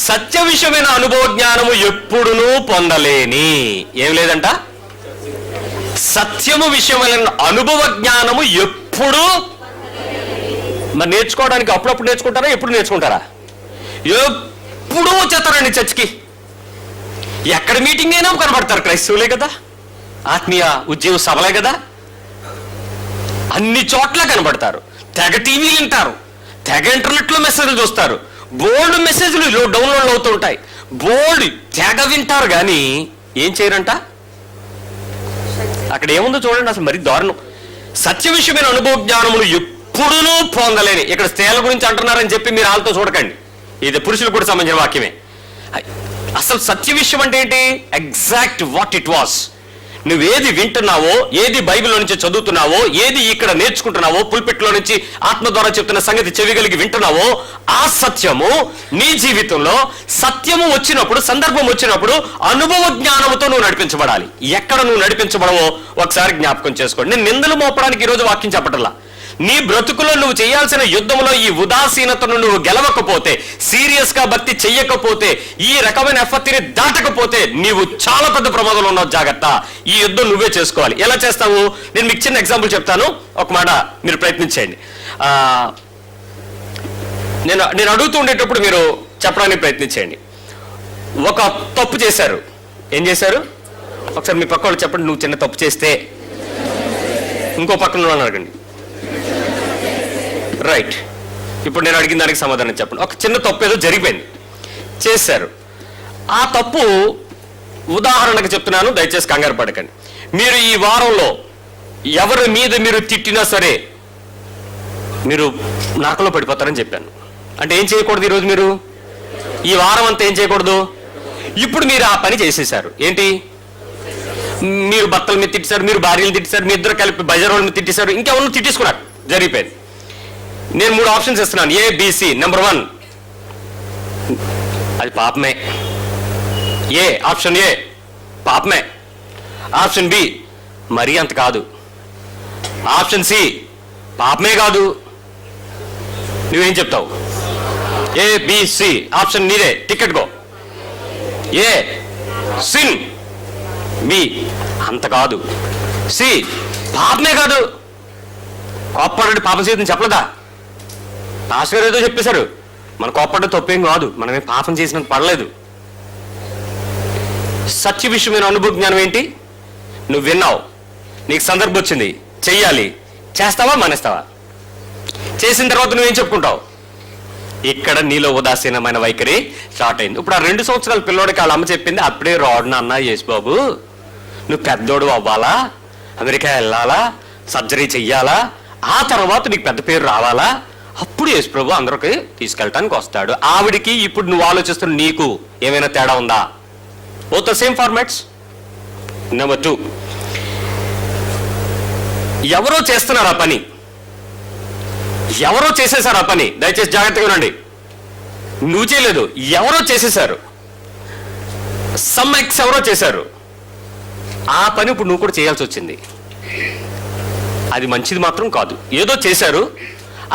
సత్య విషయమైన అనుభవ జ్ఞానము ఎప్పుడునూ పొందలేని. ఏం లేదంట? సత్యము విషయమైన అనుభవ జ్ఞానము ఎప్పుడు. మరి నేర్చుకోవడానికి అప్పుడప్పుడు నేర్చుకుంటారా? ఎప్పుడు నేర్చుకుంటారా? ఎప్పుడూ వచ్చేస్తారండి చర్చికి. ఎక్కడ మీటింగ్ అయినా కనబడతారు. క్రైస్తవులే కదా, ఆత్మీయ ఉద్యోగ సభలే కదా, అన్ని చోట్ల కనబడతారు. తెగ టీవీలు వింటారు, తెగ ఇంటర్నెట్లో మెసేజ్లు చూస్తారు, బోల్డ్ మెసేజ్లు డౌన్లోడ్ అవుతుంటాయి, బోల్డ్ తెగ వింటారు, కానీ ఏం చేయరంట? అక్కడ ఏముందో చూడండి, అసలు మరి దారుణం. సత్య విషయమైన అనుభవ జ్ఞానములు ఎప్పుడూ పొందలేని. ఇక్కడ స్త్రీల గురించి అంటున్నారని చెప్పి మీరు వాళ్ళతో చూడకండి, ఇది పురుషులకు కూడా సంబంధించిన వాక్యమే. అసలు సత్య విషయం అంటే ఏంటి? Exact what it was. నువ్వేది వింటున్నావో, ఏది బైబిల్లో నుంచి చదువుతున్నావో, ఏది ఇక్కడ నేర్చుకుంటున్నావో, పుల్పిట్లో నుంచి ఆత్మ ద్వారా చెప్తున్న సంగతి చెవిగలిగి వింటున్నావో, ఆ సత్యము నీ జీవితంలో సత్యము వచ్చినప్పుడు, సందర్భం వచ్చినప్పుడు అనుభవ జ్ఞానముతో నువ్వు నడిపించబడాలి. ఎక్కడ నువ్వు నడిపించబడవో ఒకసారి జ్ఞాపకం చేసుకోండి. నేను నిందలు మోపడానికి ఈరోజు వాక్యం చెప్పటంలా. నీ బ్రతుకులో నువ్వు చేయాల్సిన యుద్ధంలో ఈ ఉదాసీనతను నువ్వు గెలవకపోతే, సీరియస్ గా భక్తి చెయ్యకపోతే, ఈ రకమైన ఎఫర్ట్ని దాటకపోతే నీవు చాలా పెద్ద ప్రమాదంలో ఉన్నావు. జాగ్రత్త. ఈ యుద్ధం నువ్వే చేసుకోవాలి. ఎలా చేస్తావు? నేను మీకు చిన్న ఎగ్జాంపుల్ చెప్తాను, ఒక మాట మీరు ప్రయత్నించండి. నేను అడుగుతూ ఉండేటప్పుడు మీరు చెప్పడానికి ప్రయత్నించండి. ఒక తప్పు చేశారు. ఏం చేశారు? ఒకసారి మీ పక్క వాళ్ళు చెప్పండి. నువ్వు చిన్న తప్పు చేస్తే. ఇంకో పక్కన అడగండి. రైట్. ఇప్పుడు నేను అడిగిన దానికి సమాధానం చెప్పండి. ఒక చిన్న తప్పు ఏదో జరిగిపోయింది, చేశారు. ఆ తప్పు ఉదాహరణకు చెప్తున్నాను, దయచేసి కంగారు పడకండి. మీరు ఈ వారంలో ఎవరి మీద మీరు తిట్టినా సరే మీరు నరకంలో పడిపోతారని చెప్పాను. అంటే ఏం చేయకూడదు ఈరోజు? మీరు ఈ వారం అంతా ఏం చేయకూడదు? ఇప్పుడు మీరు ఆ పని చేసేసారు. ఏంటి? మీరు భర్తల మీద తిట్టేశారు, మీరు భార్యలు తిట్టేశారు, మీ ఇద్దరు కలిపి బజార్ వాళ్ళ మీద తిట్టేశారు, ఇంకెవరిని తిట్టేసుకున్నారు, జరిగిపోయింది. నేను 3 ఆప్షన్స్ ఇస్తున్నాను, ఏ బిసి. నెంబర్ 1 అది పాపమే. ఆప్షన్ ఏ పాపమే. ఆప్షన్ బి మరీ అంత కాదు. ఆప్షన్ సి పాపమే కాదు. నువ్వేం చెప్తావు? ఏ బిసి ఆప్షన్ నీదే, ticket go. A sin, B అంత కాదు, సి పాపమే కాదు. కోప్పడండి పాపం చేతిని చెప్పలేదా? పాస్టర్ గారు ఏదో చెప్పేశారు, మన కోప్పడం తప్పేం కాదు, మనమే పాపం చేసినంత పడలేదు. సత్య విషయమైన అనుభవ జ్ఞానం ఏంటి? నువ్వు విన్నావు, నీకు సందర్భం వచ్చింది, చెయ్యాలి. చేస్తావా? మానేస్తావా? చేసిన తర్వాత నువ్వేం చెప్పుకుంటావు? ఇక్కడ నీలో ఉదాసీనమైన వైఖరి స్టార్ట్ అయింది. ఇప్పుడు ఆ 2 సంవత్సరాల పిల్లోడికి వాళ్ళ అమ్మ చెప్పింది, అప్పుడే రాడు అన్న యేసు బాబు, నువ్వు పెద్దోడు అవ్వాలా, అమెరికా వెళ్ళాలా, సర్జరీ చెయ్యాలా, ఆ తర్వాత నీకు పెద్ద పేరు రావాలా, అప్పుడు యేసు ప్రభు అందరికి తీసుకెళ్ళటానికి వస్తాడు. ఆవిడికి ఇప్పుడు నువ్వు ఆలోచిస్తున్న నీకు ఏమైనా తేడా ఉందా? Both the same formats. Number 2, ఎవరో చేస్తున్నారు ఆ పని, ఎవరో చేసేసారు ఆ పని. దయచేసి జాగ్రత్తగా ఉండండి. నువ్వు చేయలేదు, ఎవరో చేసేసారు. సమ్ ఎక్స్ ఎవరో చేశారు. ఆ పని ఇప్పుడు నువ్వు కూడా చేయాల్సి వచ్చింది. అది మంచిది మాత్రం కాదు. ఏదో చేశారు,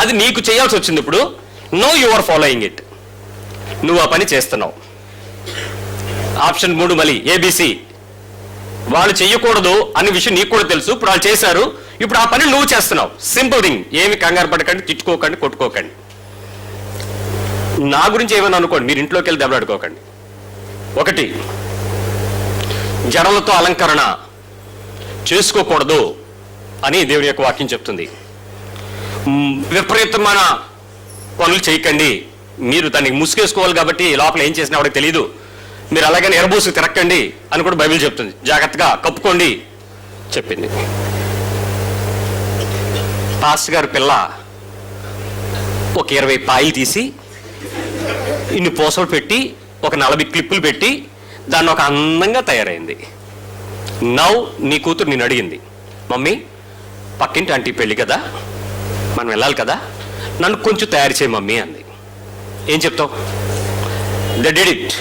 అది నీకు చేయాల్సి వచ్చింది. ఇప్పుడు no you are following it. నువ్వు ఆ పని చేస్తున్నావు. ఆప్షన్ 3 మళ్ళీ ఏబిసి. వాళ్ళు చెయ్యకూడదు అనే విషయం నీకు కూడా తెలుసు, ఇప్పుడు వాళ్ళు చేశారు, ఇప్పుడు ఆ పని నువ్వు చేస్తున్నావు. Simple thing. ఏమి కంగారు పడకండి, తిట్టుకోకండి, కొట్టుకోకండి. నా గురించి ఏమైనా అనుకోండి, మీరు ఇంట్లోకి వెళ్ళి దెబ్బలాడుకోకండి. 1, జడలతో అలంకరణ చేసుకోకూడదు అని దేవుని యొక్క వాక్యం చెప్తుంది. విపరీతమైన పనులు చేయకండి. మీరు దాన్ని ముసుగేసుకోవాలి కాబట్టి లోపల ఏం చేసినా వాడికి తెలియదు. మీరు అలాగని ఎరబూసుకు తిరక్కండి అని కూడా బైబిల్ చెప్తుంది. జాగ్రత్తగా కప్పుకోండి చెప్పింది. పాస్టర్ గారి పిల్ల ఒక 20 పాయలు తీసి ఇన్ని పూసలు పెట్టి ఒక 40 క్లిప్పులు పెట్టి దాన్ని ఒక అందంగా తయారైంది. నౌ నీ కూతురు నేను అడిగింది, మమ్మీ పక్కింటి ఆంటీ పెళ్ళి కదా, మనం వెళ్ళాలి కదా, నన్ను కొంచెం తయారు చేయి మమ్మీ అంది. ఏం చెప్తావు? They did it.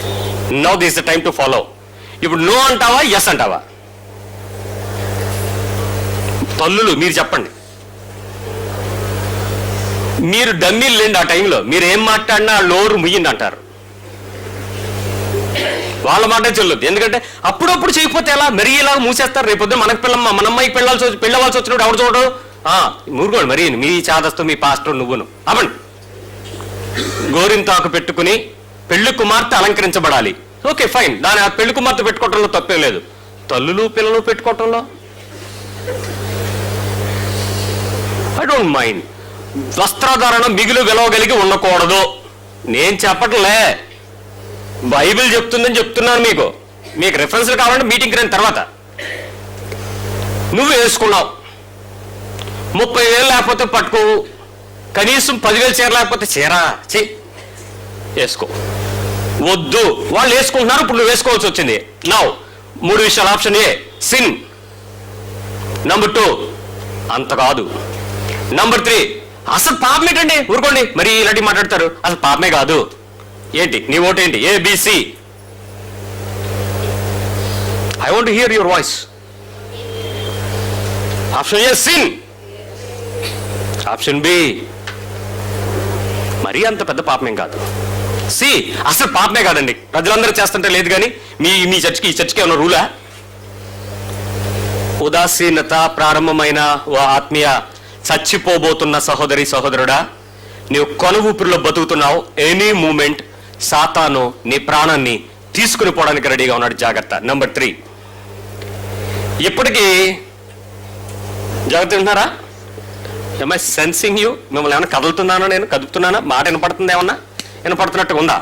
Now this the time to follow. ఇప్పుడు నో అంటావా, ఎస్ అంటావా? తల్లులు మీరు చెప్పండి. మీరు డమ్మీలు లేండి. ఆ టైంలో మీరు ఏం మాట్లాడినా లోరు ముయ్యింది అంటారు. వాళ్ళ మాట చెల్లొద్దు. ఎందుకంటే అప్పుడప్పుడు చేయకపోతే ఎలా, మరీ ఇలా మూసేస్తారు. రేపొద్దు మనకి మన అమ్మాయికి పెళ్ళవలసి వచ్చినప్పుడు ఎవరు చూడడు. మూరుకోండి మరి, మీ చాదస్తు మీ పాస్టర్ నువ్వును అవ్వండి. గోరింతాకు పెట్టుకుని పెళ్లి కుమార్తె అలంకరించబడాలి. ఓకే ఫైన్, దాని ఆ పెళ్లి కుమార్తె పెట్టుకోవటంలో తప్పే లేదు. తల్లులు పిల్లలు పెట్టుకోవటంలో ఐ డోంట్ మైండ్. వస్త్రధారణ మిగులు విలవగలిగి ఉండకూడదు. నేను చెప్పట్లే, బైబిల్ చెప్తుందని చెప్తున్నాను. మీకు రెఫరెన్స్లు కావాలంటే మీటింగ్కి రాని తర్వాత. నువ్వు వేసుకున్నావు, 30,000 లేకపోతే పట్టుకోవు, కనీసం 10,000 చీర లేకపోతే చీర వేసుకో. వద్దు, వాళ్ళు వేసుకుంటున్నారు, ఇప్పుడు నువ్వు వేసుకోవాల్సి వచ్చింది. నౌ 3 విషయాలు. Option A sin. నంబర్ 2 అంత కాదు. నంబర్ 3 అసలు పాపం ఏంటండి, ఊరుకోండి మరి ఇలాంటి మాట్లాడతారు. అసలు పాపమే కాదు. ఏంటి నీ ఓటు ఏంటి? A B C. I want hear your voice. Option A sin. Option B మరీ అంత పెద్ద పాపమేం కాదు. సి అసలు పాపమే కాదండి. ప్రజలందరూ చేస్తుంటే లేదు కానీ మీ చర్చికి ఈ చర్చికి ఏమన్నా రూలా? ఉదాసీనత ప్రారంభమైన ఓ ఆత్మీయ చచ్చిపోబోతున్న సహోదరి సహోదరుడా, నీవు కొన ఊపిరిలో బతుకుతున్నావు. ఎనీ మూమెంట్ సాతాను నీ ప్రాణాన్ని తీసుకుని పోవడానికి రెడీగా ఉన్నాడు. జాగ్రత్త. నంబర్ 3 ఇప్పటికీ జాగ్రత్త వింటున్నారా? ఏమై సెన్సింగ్ యూ? మిమ్మల్ని ఏమైనా కదులుతున్నానా, నేను కదుపుతున్నానా? మాట వినపడుతుంది, ఏమన్నా వినపడుతున్నట్టుగా ఉందా?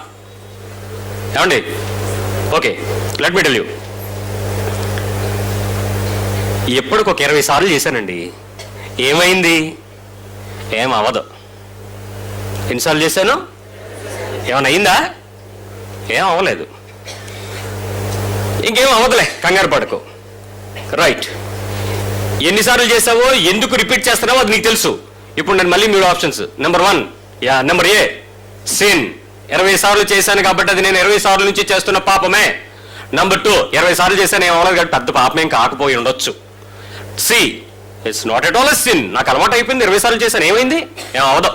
ఏమండి? Okay, let me tell you. ఎప్పటికి ఒక 20 సార్లు చేశానండి. ఏమైంది? ఏం అవ్వదు. ఎన్నిసార్లు చేశాను? ఏమైనా అయిందా? ఏం అవ్వలేదు. ఇంకేం అవ్వదులే, కంగారు పడకు. రైట్. ఎన్నిసార్లు చేసావో, ఎందుకు రిపీట్ చేస్తున్నావో అది నీకు తెలుసు. ఇప్పుడు నేను మళ్ళీ 3 options. Number 1 number a sin. 20 సార్లు చేశాను కాబట్టి అది నేను 20 సార్లు నుంచి చేస్తున్న పాపమే. నంబర్ 2 20 సార్లు చేశాను, ఏం అవ్వలేదు కాబట్టి పెద్ద పాపమేం కాకపోయి ఉండొచ్చు. See it's not at all a sin. నాకు అలవాటు అయిపోయింది, 20 సార్లు చేశాను, ఏమైంది? ఏం అవదు.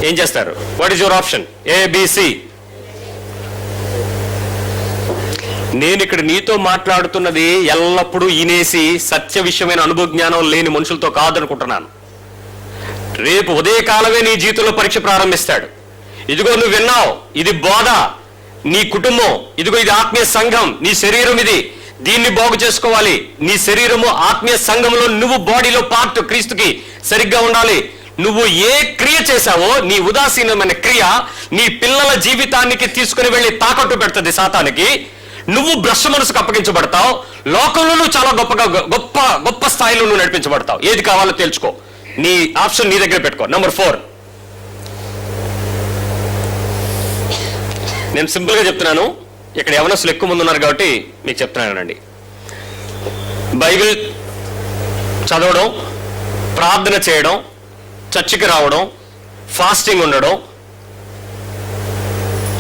ఏం చేస్తారు? What is your option? A B C. నేను ఇక్కడ నీతో మాట్లాడుతున్నది ఎల్లప్పుడూ ఇనేసి సత్య విషయమైన అనుభవ జ్ఞానం లేని మనుషులతో కాదనుకుంటున్నాను. రేపు ఉదయకాలమే నీ జీవితంలో పరీక్ష ప్రారంభిస్తాడు. ఇదిగో నువ్వు విన్నావు, ఇది బోధ, నీ కుటుంబం, ఇదిగో ఇది ఆత్మీయ సంఘం, నీ శరీరం ఇది, దీన్ని బాగు చేసుకోవాలి. నీ శరీరము ఆత్మీయ సంఘంలో నువ్వు బాడీలో పార్ట్ క్రీస్తుకి సరిగ్గా ఉండాలి. నువ్వు ఏ క్రియ చేశావో నీ ఉదాసీనమైన క్రియ నీ పిల్లల జీవితానికి తీసుకుని వెళ్ళి తాకట్టు పెడుతుంది సాతానికి. నువ్వు భ్రష్ట మనసుకు అప్పగించబడతావు. లోకంలో నువ్వు చాలా గొప్ప గొప్ప స్థాయిలో నువ్వు నడిపించబడతావు. ఏది కావాలో తెలుసుకో. నీ ఆప్షన్ నీ దగ్గర పెట్టుకో. నంబర్ 4 నేను సింపుల్గా చెప్తున్నాను. ఇక్కడ యవనస్తులు ఎక్కువ మంది ఉన్నారు కాబట్టి మీకు చెప్తున్నానండి. బైబిల్ చదవడం, ప్రార్థన చేయడం, చర్చికి రావడం, ఫాస్టింగ్ ఉండడం,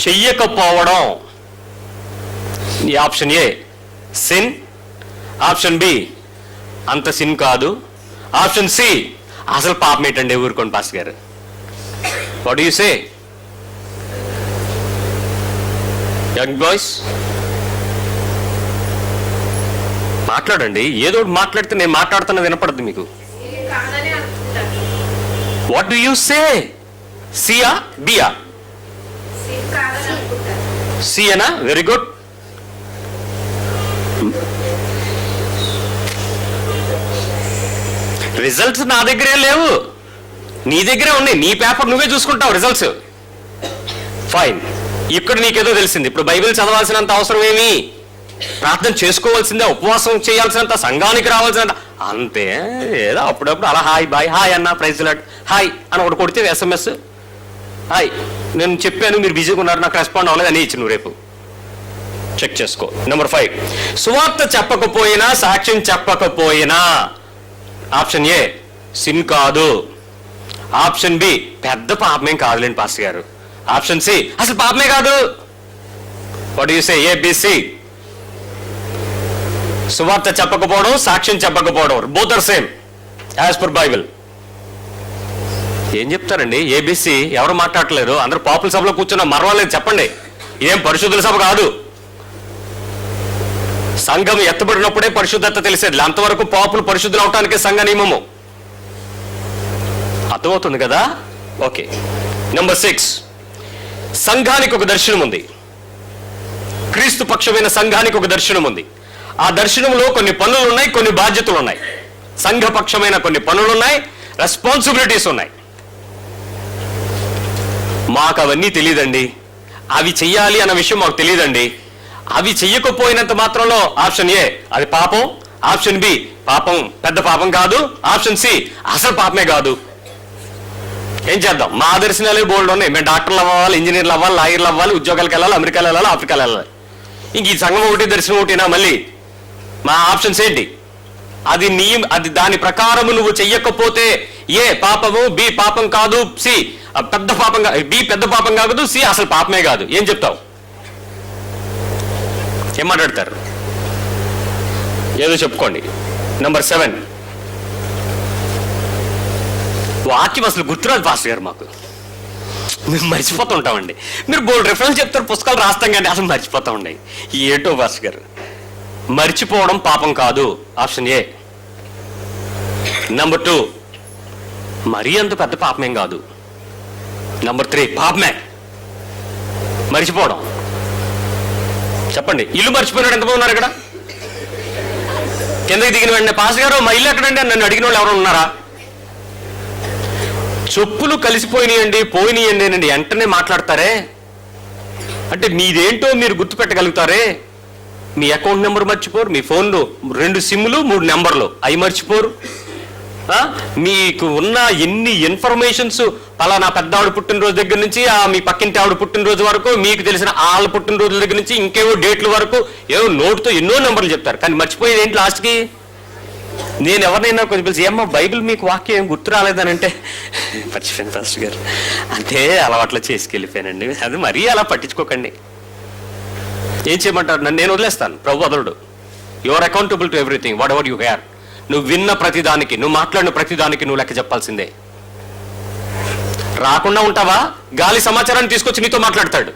చెయ్యకపోవడం. ఈ option A sin. Option B అంత సిన్ కాదు. ఆప్షన్ సి అసలు పాపం ఏంటండి, ఊరుకోండి పాస్టర్ గారు. What you say? Young boys మాట్లాడండి, ఏదో ఒకటి మాట్లాడితే నేను మాట్లాడుతున్నా వినపడద్దు మీకు. What do you say? సియా బియా? సియనా? Very good. రిజల్ట్స్ నా దగ్గరే లేవు, నీ దగ్గరే ఉన్నాయి. నీ పేపర్ నువ్వే చూసుకుంటావు రిజల్ట్స్. ఫైన్. ఇక్కడ నీకేదో తెలిసింది. ఇప్పుడు బైబిల్ చదవాల్సినంత అవసరం ఏమి, ప్రార్థన చేసుకోవాల్సిందే, ఉపవాసం చేయాల్సినంత, సంఘానికి రావాల్సినంత అంతే. ఏదో అప్పుడప్పుడు అలా హాయ్ బాయ్, హాయ్ అన్న, ప్రైజ్ లార్డ్, హాయ్ అని ఒకటి కొడితే SMS, హాయ్ నేను చెప్పాను మీరు బిజీగా ఉన్నారు నాకు రెస్పాండ్ అవ్వలేదు అని ఇచ్చి నువ్వు రేపు చెక్ చేసుకో. నెంబర్ 5, సువార్త చెప్పకపోయినా సాక్ష్యం చెప్పకపోయినా ఆప్షన్ ఏ సిన్ కాదు, ఆప్షన్ బి పెద్ద పాపమేం కాదులేండి పాస్టర్ గారు, ఆప్షన్ సి అసలు పాపమే కాదు. What you say? ABC. సువార్త చెప్పకపోవడం, సాక్ష్యం చెప్పకపోవడం, both are same as per Bible. ఏం చెప్తారండి? ABC ఎవరు మాట్లాడట్లేదు, అందరూ పాపుల సభలో కూర్చున్నా మరవలేదు. చెప్పండి, ఇదేం పరిశుద్ధుల సభ కాదు. సంఘం ఎత్తబడినప్పుడే పరిశుద్ధత తెలిసేది, అంతవరకు పాపులు పరిశుద్ధులు అవటానికే సంఘ నియమము. అర్థమవుతుంది కదా? ఓకే. నెంబర్ 6, సంఘానికి ఒక దర్శనం ఉంది. క్రీస్తు పక్షమైన సంఘానికి ఒక దర్శనం ఉంది. ఆ దర్శనంలో కొన్ని పనులు ఉన్నాయి, కొన్ని బాధ్యతలు ఉన్నాయి. సంఘపక్షమైన కొన్ని పనులు ఉన్నాయి, రెస్పాన్సిబిలిటీస్ ఉన్నాయి. మాకు అవన్నీ తెలియదండి, అవి చెయ్యాలి అన్న విషయం మాకు తెలియదండి. అవి చెయ్యకపోయినంత మాత్రంలో ఆప్షన్ ఏ అది పాపం, ఆప్షన్ బి పాపం పెద్ద పాపం కాదు, ఆప్షన్ సి అసలు పాపమే కాదు. ఏం చేద్దాం? మా దర్శనాలే బోల్డ్ ఉన్నాయి. మేము డాక్టర్లు అవ్వాలి, ఇంజనీర్లు అవ్వాలి, లాయర్లు అవ్వాలి, ఉద్యోగాలకు వెళ్ళాలి, అమెరికాలో వెళ్ళాలి, ఆఫ్రికాలో వెళ్ళాలి. ఇంక ఈ సంఘం ఒకటి దర్శనం ఒకటినా? మళ్ళీ మా ఆప్షన్స్ ఏంటి? అది దాని ప్రకారము నువ్వు చెయ్యకపోతే ఏ పాపము, బి పాపం కాదు, సి పెద్ద పాపం, బి పెద్ద పాపం కాదు, సి అసలు పాపమే కాదు. ఏం చెప్తావు? ఏం మాట్లాడతారు? ఏదో చెప్పుకోండి. నెంబర్ 7, వాక్యం అసలు గుర్తురాదు పాస్టర్ గారు మాకు, మేము మర్చిపోతూ ఉంటామండి. మీరు బోల్డ్ రిఫరెన్స్ చెప్తారు, పుస్తకాలు రాస్తాం కానీ అసలు మర్చిపోతూ ఉన్నాయి. ఏటో పాస్టర్ గారు, మర్చిపోవడం పాపం కాదు, ఆప్షన్ ఏ. నెంబర్ 2, మరీ అంత పెద్ద పాపమేం కాదు. నెంబర్ 3, పాపమే మర్చిపోవడం. చెప్పండి, ఇల్లు మర్చిపోయినాడు ఎంతమంది ఉన్నారు ఇక్కడ? కిందకి దిగిన వెంటనే పాస్టర్ గారు మా ఇల్లు ఎక్కడండి అని నన్ను అడిగిన వాళ్ళు ఎవరు ఉన్నారా? చెప్పులు కలిసిపోయినాయండి, పోయినాయండి అండి వెంటనే మాట్లాడతారే. అంటే మీదేంటో మీరు గుర్తుపెట్టగలుగుతారే. మీ అకౌంట్ నెంబర్ మర్చిపోరు, మీ ఫోన్లో 2 సిమ్లు 3 నెంబర్లు అవి మర్చిపోరు. మీకు ఉన్న ఎన్ని ఇన్ఫర్మేషన్స్, పలానా పెద్ద ఆవిడ పుట్టినరోజు దగ్గర నుంచి మీ పక్కింటి ఆవిడ పుట్టినరోజు వరకు, మీకు తెలిసిన వాళ్ళ పుట్టినరోజుల దగ్గర నుంచి ఇంకేవో డేట్ల వరకు ఏవో నోటుతో ఎన్నో నెంబర్లు చెప్తారు. కానీ మర్చిపోయేది ఏంటి లాస్ట్కి? నేను ఎవరినైనా కొంచెం పిలిచి ఏమ్మా బైబిల్ మీకు వాక్యం ఏం గుర్తు రాలేదని అంటే మర్చిపోయాను పాస్టర్ గారు, అంతే అలవాట్లో చేసుకెళ్ళిపోయానండి. అది మరీ అలా పట్టించుకోకండి. ఏం చేయమంటారు? నేను వదిలేస్తాను, ప్రభు వదలడు. You are accountable to everything whatever you have. నువ్వు విన్న ప్రతిదానికి, నువ్వు మాట్లాడిన ప్రతిదానికి నువ్వు లెక్క చెప్పాల్సిందే. రాకుండా ఉంటావా? గాలి సమాచారాన్ని తీసుకొచ్చి నీతో మాట్లాడతాడు.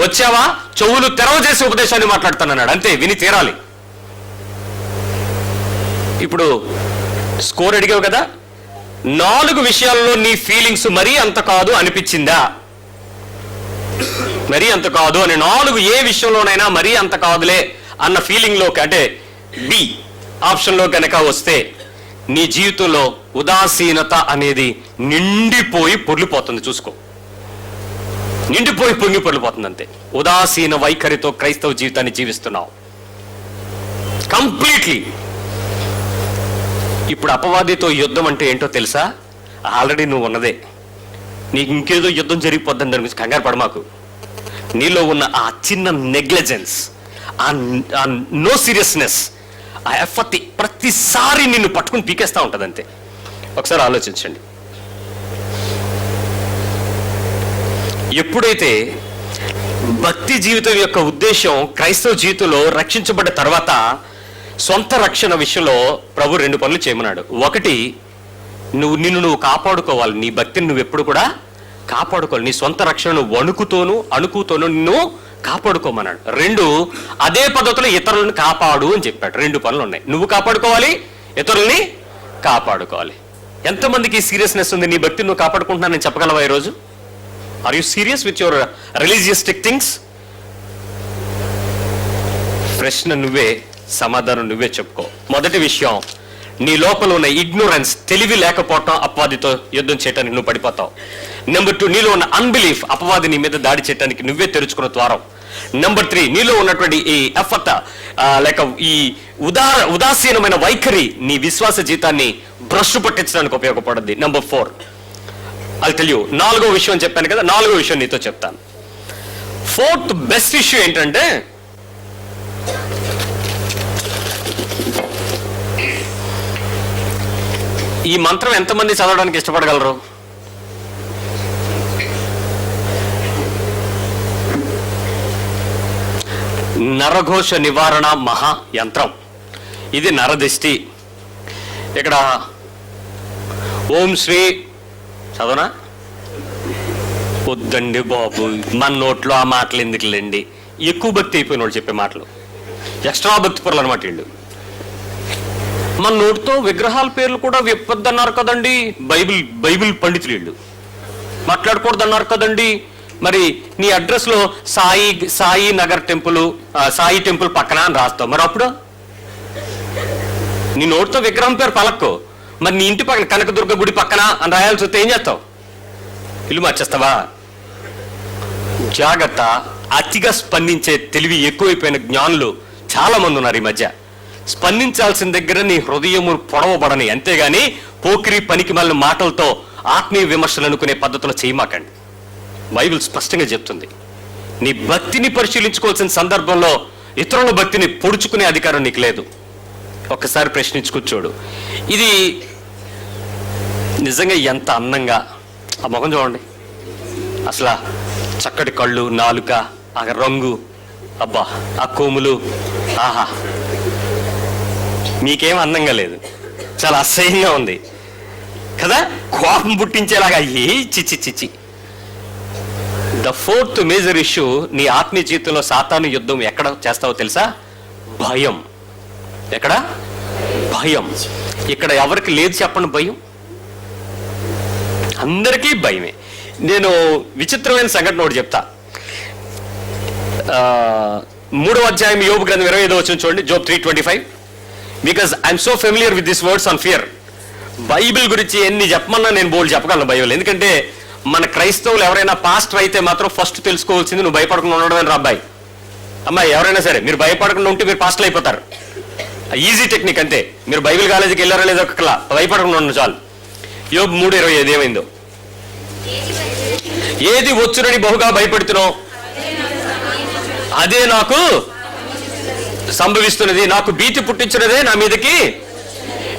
వచ్చావా? చెవులు తెరవ చేసి ఉపదేశాన్ని మాట్లాడుతానన్నాడు, అంతే, విని తీరాలి. ఇప్పుడు స్కోర్ అడిగావు కదా, 4 విషయాల్లో నీ ఫీలింగ్స్ మరీ అంత కాదు అనిపించిందా? మరీ అంత కాదు అని 4 ఏ విషయంలోనైనా మరీ అంత కాదులే అన్న ఫీలింగ్లోకి, అంటే బి ఆప్షన్లో కనుక వస్తే నీ జీవితంలో ఉదాసీనత అనేది నిండిపోయి పొర్లిపోతుంది. చూసుకో, నిండిపోయి పొర్లిపోతుంది అంతే. ఉదాసీన వైఖరితో క్రైస్తవ జీవితాన్ని జీవిస్తున్నావు కంప్లీట్లీ. ఇప్పుడు అపవాదితో యుద్ధం అంటే ఏంటో తెలుసా? ఆల్రెడీ నువ్వు ఉన్నదే. నీకు ఇంకేదో యుద్ధం జరిగిపోద్దని దాని గురించి కంగారు పడమాకు. నీలో ఉన్న ఆ చిన్న నెగ్లిజెన్స్, ఆ నో సీరియస్నెస్, ఆ ఎఫర్ట్ ప్రతిసారి నిన్ను పట్టుకుని పీకేస్తూ ఉంటుంది అంతే. ఒకసారి ఆలోచించండి. ఎప్పుడైతే భక్తి జీవితం యొక్క ఉద్దేశం క్రైస్తవ జీవితంలో రక్షించబడ్డ తర్వాత సొంత రక్షణ విషయంలో ప్రభు 2 పనులు చేయమన్నాడు. 1, నిన్ను కాపాడుకోవాలి. నీ భక్తిని నువ్వు ఎప్పుడు కూడా కాపాడుకోవాలి. నీ సొంత రక్షణను వణుకుతోనూ అణుకుతోనూ నిన్ను కాపాడుకోమన్నాడు. 2, అదే పద్ధతిలో ఇతరులను కాపాడు అని చెప్పాడు. 2 పనులు ఉన్నాయి. నువ్వు కాపాడుకోవాలి, ఇతరుల్ని కాపాడుకోవాలి. ఎంతమందికి సీరియస్నెస్ ఉంది? నీ భక్తిని నువ్వు కాపాడుకుంటున్నానని చెప్పగలవా ఈరోజు? Are you serious with your religiousistic things? ప్రశ్న నువ్వే, సమాధానం నువ్వే చెప్పుకో. మొదటి విషయం, నీ లోపల ఉన్న ఇగ్నోరెన్స్, తెలివి లేకపోవటం అపవాదితో యుద్ధం చేయడానికి నువ్వు పడిపోతావు. నెంబర్ 2, నీలో ఉన్న అన్బిలీఫ్, అపవాది నీ మీద దాడి చేయడానికి నువ్వే తెరుచుకున్న ద్వారం. నెంబర్ 3, నీలో ఉన్నటువంటి ఈ ఎఫర్ట్ లేక ఈ ఉదాసీనమైన వైఖరి నీ విశ్వాస జీవితాన్ని భ్రష్టు పట్టించడానికి ఉపయోగపడుద్ది. నెంబర్ 4, I'll tell you, 4వ విషయం చెప్పాను కదా, 4వ విషయం నీతో చెప్తాను. 4th బెస్ట్ ఇష్యూ ఏంటంటే, ఈ మంత్రం ఎంతమంది చదవడానికి ఇష్టపడగలరు? నరఘోష నివారణ మహా యంత్రం. ఇది నరదిష్టి. ఇక్కడ ఓం శ్రీ చదవనా? వద్దండి బాబు, మన నోట్లో ఆ మాటలు ఎందుకులేండి. ఎక్కువ భక్తి అయిపోయిన వాళ్ళు చెప్పే మాటలు, ఎక్స్ట్రా భక్తి పరులు అనమాట వీళ్ళు. మన నోటితో విగ్రహాల పేర్లు కూడా విప్పొద్దన్నారు కదండి బైబిల్ పండితులు వీళ్ళు. మాట్లాడకూడదన్నారు కదండి. మరి నీ అడ్రస్ లో సాయి నగర్ టెంపుల్, సాయి టెంపుల్ పక్కన అని రాస్తావు. మరి అప్పుడు నీ నోటితో విగ్రహం పేరు పలక్కో. మరి నీ ఇంటి పక్కన కనకదుర్గ గుడి పక్కన అని రాయాల్సి వస్తే ఏం చేస్తావు? ఇల్లు మార్చేస్తావా? జాగ్రత్త. అతిగా స్పందించే తెలివి ఎక్కువైపోయిన జ్ఞానులు చాలా మంది ఉన్నారు ఈ మధ్య. స్పందించాల్సిన దగ్గర నీ హృదయము పొడవబడని, అంతేగాని పోకిరి పనికి మళ్ళీ మాటలతో ఆత్మీయ విమర్శలు అనుకునే పద్ధతిలో చేయమాకండి. బైబిల్ స్పష్టంగా చెప్తుంది. నీ భక్తిని పరిశీలించుకోవాల్సిన సందర్భంలో ఇతరుల భక్తిని పొడుచుకునే అధికారం నీకు లేదు. ఒక్కసారి ప్రశ్నించుకూర్చోడు. ఇది నిజంగా ఎంత అందంగా, ఆ ముఖం చూడండి, అసలు చక్కటి కళ్ళు, నాలుక, ఆ రంగు, అబ్బా ఆ కొమ్ములు, ఆహా, మీకేం అందంగా లేదు, చాలా అసహ్యంగా ఉంది కదా, కోపం పుట్టించేలాగా. ఏ చిచ్చి చిచ్చి. ద 4th మేజర్ ఇష్యూ, నీ ఆత్మీయ జీవితంలో సాతాను యుద్ధం ఎక్కడ చేస్తావో తెలుసా? భయం. ఎక్కడ? భయం. ఇక్కడ ఎవరికి లేదు చెప్పండి భయం? అందరికీ భయమే. నేను విచిత్రమైన సంఘటన ఒకటి చెప్తా. 3వ అధ్యాయం యోబు గ్రంథం 25వ వచనం చూడండి. Job 3:25. Because I'm so familiar with this words on fear. Bible గురించి ఎన్ని చెప్పమన్నా నేను బోల్డ్ చెప్పగలను బైబిల్. ఎందుకంటే మన క్రైస్తవులు ఎవరైనా పాస్టర్ అయితే మాత్రం ఫస్ట్ తెలుసుకోవాల్సింది నువ్వు భయపడకుండా ఉండడం రా అబ్బాయి, అమ్మాయి ఎవరైనా సరే. మీరు భయపడకుండా ఉంటే మీరు పాస్టర్లు అయిపోతారు. ఈజీ టెక్నిక్ అంతే. మీరు బైబిల్ కాలేజీకి వెళ్ళారా లేదా ఒకలా భయపడకుండా ఉండడం చాలు. యోబు 3:25 ఏమైందో? ఏది వచ్చునని బహుగా భయపడుతున్నావు అదే నాకు సంభవిస్తున్నది, నాకు భీతి పుట్టించినదే నా మీదకి.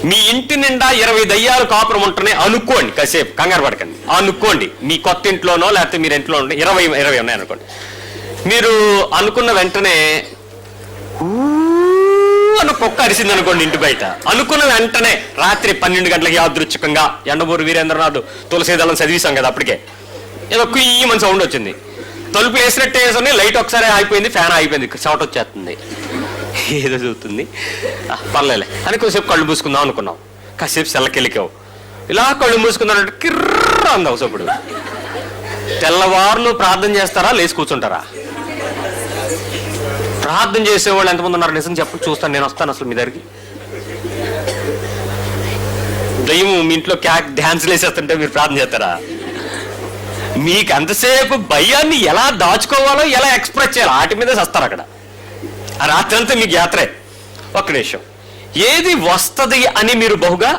మీ ఇంటి నిండా 20 దయ్యాలు కాపురం ఉంటున్నాయి అనుకోండి, కాసేపు కంగారు పడకండి, అనుకోండి. మీ కొత్త ఇంట్లోనో లేకపోతే మీరు ఇంట్లో ఉండే 20 ఉన్నాయి అనుకోండి. మీరు అనుకున్న వెంటనే అని కుక్క అరిసింది అనుకోండి ఇంటి బయట. అనుకున్న వెంటనే రాత్రి 12 గంటలకి యాదృచ్ఛికంగా ఎండమూరు వీరేంద్రనాథ్ తులసీదళం చదివిసాం కదా, అప్పటికే ఏదో కుయ్యమని సౌండ్ వచ్చింది. తలుపు వేసినట్టే వేసుకుని లైట్ ఒకసారి ఆగిపోయింది, ఫ్యాన్ ఆగిపోయింది, షార్ట్ వచ్చేస్తుంది. ఏదో చూస్తుంది, పర్లేలే అని కొద్దిసేపు కళ్ళు మూసుకుందాం అనుకున్నాం. కాసేపు సెల్లకెళ్ళికావు, ఇలా కళ్ళు మూసుకుందానంటే కిర్ర అందావు. సో ఇప్పుడు తెల్లవారులు ప్రార్థన చేస్తారా, లేచి కూర్చుంటారా? ప్రార్థన చేసేవాళ్ళు ఎంతమంది ఉన్నారు నిజం చెప్పండి, చూస్తాను, నేను వస్తాను అసలు మీ దగ్గరికి. దయ్యం మీ ఇంట్లో డ్యాన్స్లు వేసేస్తుంటే మీరు ప్రార్థన చేస్తారా? మీకు అంతసేపు భయాన్ని ఎలా దాచుకోవాలో, ఎలా ఎక్స్ప్రెస్ చేయాలో వాటి మీదే వస్తారు అక్కడ. ఆ రాత్రి అంతా మీకు యాత్రే. ఒక్క నిమిషం, ఏది వస్తుంది అని మీరు బహుగా,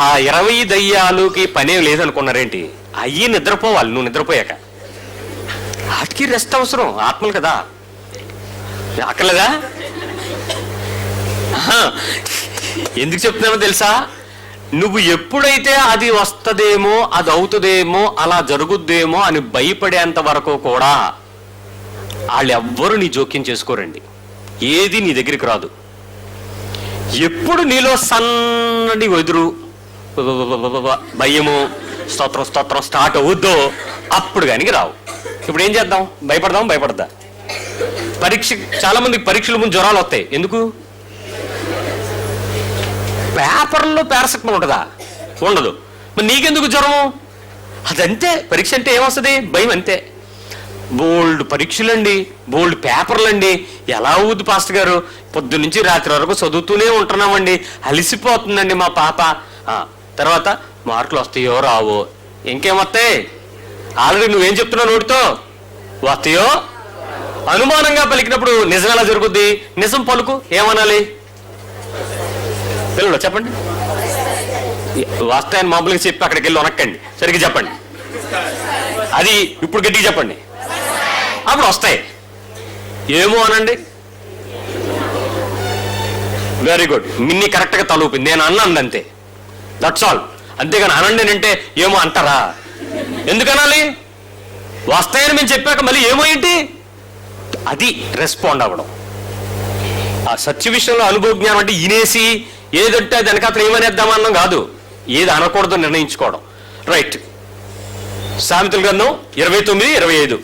ఆ 20 దయ్యాలుకి పనే లేదనుకున్నారేంటి? అయ్యి నిద్రపోవాలి, నువ్వు నిద్రపోయాక. వాటికి రెస్ట్ అవసరం, ఆత్మలు కదా, అక్కర్లేదా? ఎందుకు చెప్తున్నానో తెలుసా? నువ్వు ఎప్పుడైతే అది వస్తుందేమో, అది అవుతుందేమో, అలా జరుగుద్దేమో అని భయపడేంత వరకు కూడా వాళ్ళు ఎవ్వరు నీ జోక్యం చేసుకోరండి. ఏది నీ దగ్గరికి రాదు. ఎప్పుడు నీలో సన్నని వెదురు, భయము, స్తోత్రం స్తోత్రం స్టార్ట్ అవుద్దో అప్పుడు కానీ రావు. ఇప్పుడు ఏం చేద్దాం? భయపడద్దా? పరీక్ష, చాలా మందికి పరీక్షల ముందు జ్వరాలు వస్తాయి. ఎందుకు? పేపర్లో పారాసెటమాల్ ఉంటుందా? ఉండదు. మరి నీకెందుకు జ్వరము? అదంతే. పరీక్ష అంటే ఏమొస్తుంది? భయం. అంతే. బోల్డ్ పరీక్షలండి, బోల్డ్ పేపర్లండి. ఎలా అవుద్ది పాస్టర్ గారు? పొద్దు నుంచి రాత్రి వరకు చదువుతూనే ఉంటున్నామండి, అలిసిపోతుందండి మా పాప. తర్వాత మార్కులు వస్తాయో రావో? ఇంకేమొస్తాయి? ఆల్రెడీ నువ్వేం చెప్తున్నావు నోటితో? వస్తాయో? అనుమానంగా పలికినప్పుడు నిజం ఎలా జరుగుద్ది? నిజం పలుకు. ఏమనాలి? పిల్లలు చెప్పండి. వస్తాయని మామూలుగా చెప్పి అక్కడికి వెళ్ళి వనక్కండి. సరిగ్గా చెప్పండి. అది ఇప్పుడు గట్టిగా చెప్పండి. అప్పుడు వస్తాయి. ఏమో అనండి. Very good. మిన్ని కరెక్ట్గా తలూపింది. నేను అన్నాను అంతే. That's all. అంతేగాని అనండి అంటే ఏమో అంటారా? ఎందుకనాలి? వస్తాయని మేము చెప్పాక మళ్ళీ ఏమో ఏంటి? అది రెస్పాండ్ అవ్వడం. ఆ సత్య విషయంలో అనుభవ జ్ఞానం అంటే ఇనేసి ఏదంటే అది వెనకాతలు ఏమనేద్దామన్నాం కాదు, ఏది అనకూడదు నిర్ణయించుకోవడం. రైట్. సామెతల గ్రంథం 29:25.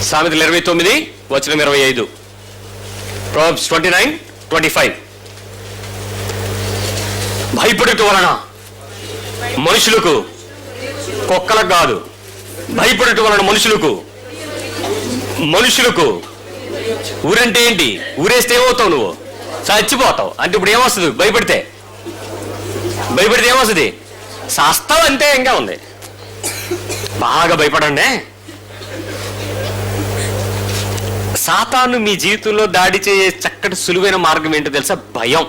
సామెతలు 29:25. ప్రొవర్బ్స్ 29:25. భయపడుట వలన మనుషులకు, కుక్కలకు కాదు, భయపడుట వలన మనుషులకు ఊరంటే ఏంటి? ఊరేస్తే ఏమవుతావు? నువ్వు చచ్చిపోతావు. అంటే ఇప్పుడు ఏమొస్తుంది? భయపడితే ఏమొస్తుంది? శాస్త్రం అంతే. ఇంకా ఉంది. బాగా భయపడండి. సాతాను మీ జీవితంలో దాడి చేసే చక్కటి సులువైన మార్గం ఏంటో తెలుసా? భయం.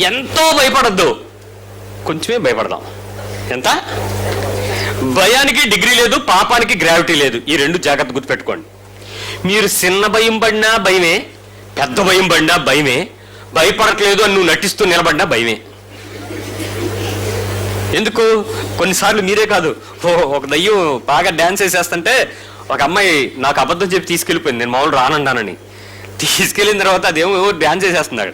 ఎంతో భయపడద్దు, కొంచెమే భయపడదాం. ఎంత? భయానికి డిగ్రీ లేదు, పాపానికి గ్రావిటీ లేదు. ఈ రెండు జాగ్రత్త గుర్తుపెట్టుకోండి. మీరు చిన్న భయం పడినా భయమే, పెద్ద భయం పడినా భయమే. భయపడట్లేదు అని నువ్వు నటిస్తూ నిలబడినా భయమే. ఎందుకు? కొన్నిసార్లు మీరే కాదు, ఒక దయ్యం బాగా డ్యాన్స్ వేసేస్తుంటే ఒక అమ్మాయి నాకు అబద్ధం చెప్పి తీసుకెళ్ళిపోయింది. నేను మామూలు రానండానని. తీసుకెళ్ళిన తర్వాత అదేమో డ్యాన్స్ వేసేస్తున్నాడు.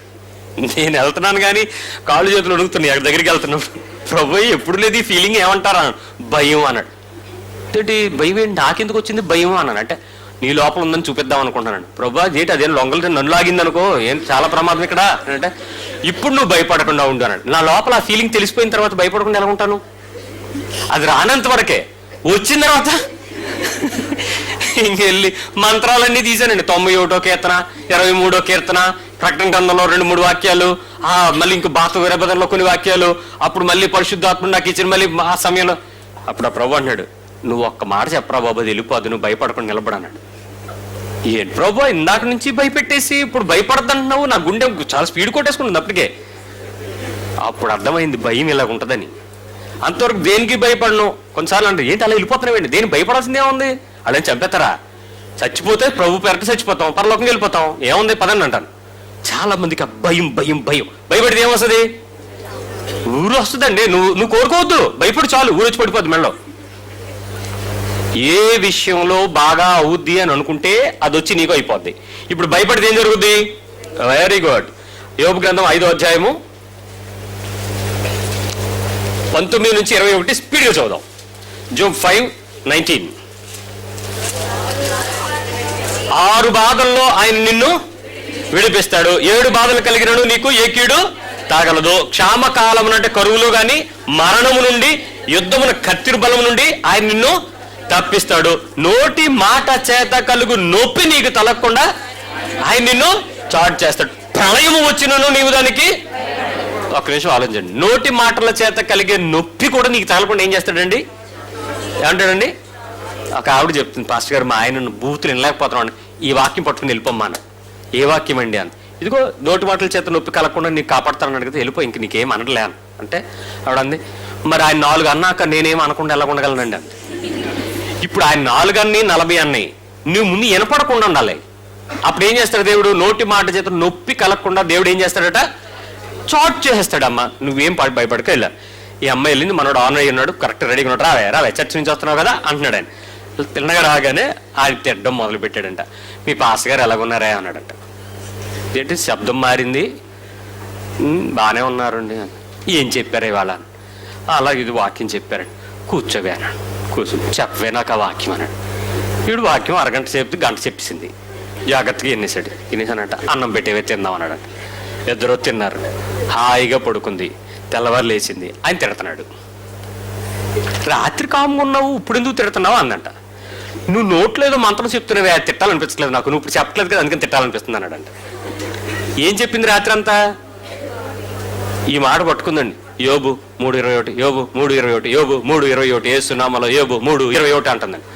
నేను వెళ్తున్నాను కానీ కాళ్ళు చేతులు అడుగుతున్నాయి. అక్కడ దగ్గరికి వెళ్తున్నాను. ప్రభు ఎప్పుడు లేదు ఈ ఫీలింగ్, ఏమంటారా? భయం అన్నాడు. ఏంటి భయం? ఏంటి? నాకెందుకు వచ్చింది భయం అన్నాను. అంటే నీ లోపల ఉందని చూపిద్దాం అనుకుంటున్నాను. ప్రభా ఏంటి అదేం లొంగలు నన్ను లాగింది అనుకో, ఏం చాలా ప్రమాదం ఇక్కడ అంటే, ఇప్పుడు నువ్వు భయపడకుండా ఉండు అన్నాడు. నా లోపల ఆ ఫీలింగ్ తెలిసిపోయిన తర్వాత భయపడకుండా ఎలా ఉంటాను? అది రానంత వరకే. వచ్చిన తర్వాత ఇంకెళ్ళి మంత్రాలన్నీ తీశానండి. 91వ కీర్తన, 23వ కీర్తన, ప్రకటన గ్రంథంలో 2-3 వాక్యాలు, మళ్ళీ ఇంకో బాత వీరభద్రంలో కొన్ని వాక్యాలు, అప్పుడు మళ్ళీ పరిశుద్ధాత్మ నాకు ఇచ్చిన మళ్ళీ ఆ సమయంలో. అప్పుడు ఆ ప్రభు అన్నాడు, నువ్వు ఒక్క మాట చెప్పరా బాబు, అది వెళ్ళిపోదు, నువ్వు భయపడకుండా నిలబడన్నాడు. ఏంటి ప్రభు ఇందాక నుంచి భయపెట్టేసి ఇప్పుడు భయపడద్దంటున్నావు? నా గుండె చాలా స్పీడ్ కొట్టేసుకుంటుంది అప్పటికే. అప్పుడు అర్థమైంది భయం ఇలాగ ఉంటుందని. అంతవరకు దేనికి భయపడను. కొన్నిసార్లు అంటే ఏంటి అలా వెళ్ళిపోతున్నావేంటి, దేని భయపడాల్సిందే ఉంది? అలాని చంపేస్తారా? చచ్చిపోతే ప్రభు పేరట చచ్చిపోతాం, పరలోకంకి వెళ్ళిపోతాం, ఏముంది పదండి అంటాను. చాలా మందికి భయం భయం భయం. భయపడితే ఏమొస్తుంది? ఊరు వస్తుందండి. నువ్వు కోరుకోవద్దు, భయపడి చాలు, ఊరు వచ్చి పడిపోద్ది మెడలో. ఏ విషయంలో బాగా అవుద్ది అని అనుకుంటే అది వచ్చి నీకు అయిపోద్ది. ఇప్పుడు భయపడితే ఏం జరుగుద్ది? Very good. యోబు గ్రంథం 5వ అధ్యాయము 19-21 స్పీడ్గా చదువుదాం. జోబ్ 5:19. 6 బాధల్లో ఆయన నిన్ను విడిపిస్తాడు, 7 బాధలు కలిగినను నీకు ఏ కీడు తాగలదు. క్షామకాలము అంటే కరువులో గాని, మరణము నుండి, యుద్ధమున కత్తిరి బలము నుండి ఆయన నిన్ను తప్పిస్తాడు. నోటి మాట చేత కలుగు నొప్పి నీకు తలగకుండా ఆయన నిన్ను చాటు చేస్తాడు. ప్రళయము వచ్చినను నీవు దానికి, ఒక్క నిమిషం ఆలోచించండి. నోటి మాటల చేత కలిగే నొప్పి కూడా నీకు తగలకుండా ఏం చేస్తాడండి? ఏమంటాడండి? ఒక ఆవిడ చెప్తుంది, పాస్టర్ గారు మా ఆయన బూతులు వినలేకపోతున్నాను, ఈ వాక్యం పట్టుకుని వెళ్ళిపోమ్మా. ఏ వాక్యం అండి అని. ఇదిగో నోటి మాటల చేత నొప్పి కలగకుండా నీకు కాపాడుతానని అడిగితే వెళ్ళిపో, ఇంక నీకేం అనట్లే అని అంటే ఆవిడ అంది, మరి ఆయన 4 అన్నాక నేనేం అనకుండా ఎలా ఉండగలనండి అంది. ఇప్పుడు ఆయన 4 అన్ని 40 అన్నాయి, నువ్వు ముందు వినపడకుండా ఉండాలి. అప్పుడు ఏం చేస్తాడు దేవుడు? నోటి మాట చేత నొప్పి కలగకుండా దేవుడు ఏం చేస్తాడట? చాట్ చేసేస్తాడమ్మా. నువ్వేం భయపడక వెళ్ళా. ఈ అమ్మాయి వెళ్ళింది, మనోడు ఆన్ అయ్యి ఉన్నాడు, కరెక్ట్ రెడీగా ఉన్నాడు, రావే చర్చ నుంచి వస్తున్నావు కదా అంటున్నాడు. ఆయన తిన్నగా రాగానే ఆయన తిట్టడం మొదలు పెట్టాడంట. మీ పాస్ గారు ఎలాగున్నారా అన్నాడంట. ఏంటి శబ్దం మారింది? బాగానే ఉన్నారండి. ఏం చెప్పారు ఇవాళ? అలా ఇది వాక్యం చెప్పారండి. కూర్చోవే అన్నాడు. చెప్పవే నాకు ఆ వాక్యం అన్నాడు. వీడు వాక్యం అరగంట సేపు గంట చెప్పేసింది. జాగ్రత్తగా ఎన్నేసానంట. అన్నం పెట్టేవే తిందాం అన్నాడు. ఇద్దరు తిన్నారు. హాయిగా పడుకుంది. తెల్లవారు లేచింది. ఆయన తిడుతున్నాడు. రాత్రి కాముగా ఉన్నావు, ఇప్పుడు ఎందుకు తిడుతున్నావు అందంట. నువ్వు నోట్లో ఏదో మంత్రం చెప్తున్నావే, అది తిట్టాలనిపించలేదు నాకు, నువ్వు ఇప్పుడు చెప్పలేదు కదా అందుకని తిట్టాలనిపిస్తుంది అన్నాడంట. ఏం చెప్పింది రాత్రి అంతా? ఈ మాట పట్టుకుందండి. యోబు 3:21, యోబు 3:21, యోబు 3:21, యేసు నామములో యోబు 3:21 అంటుందండి.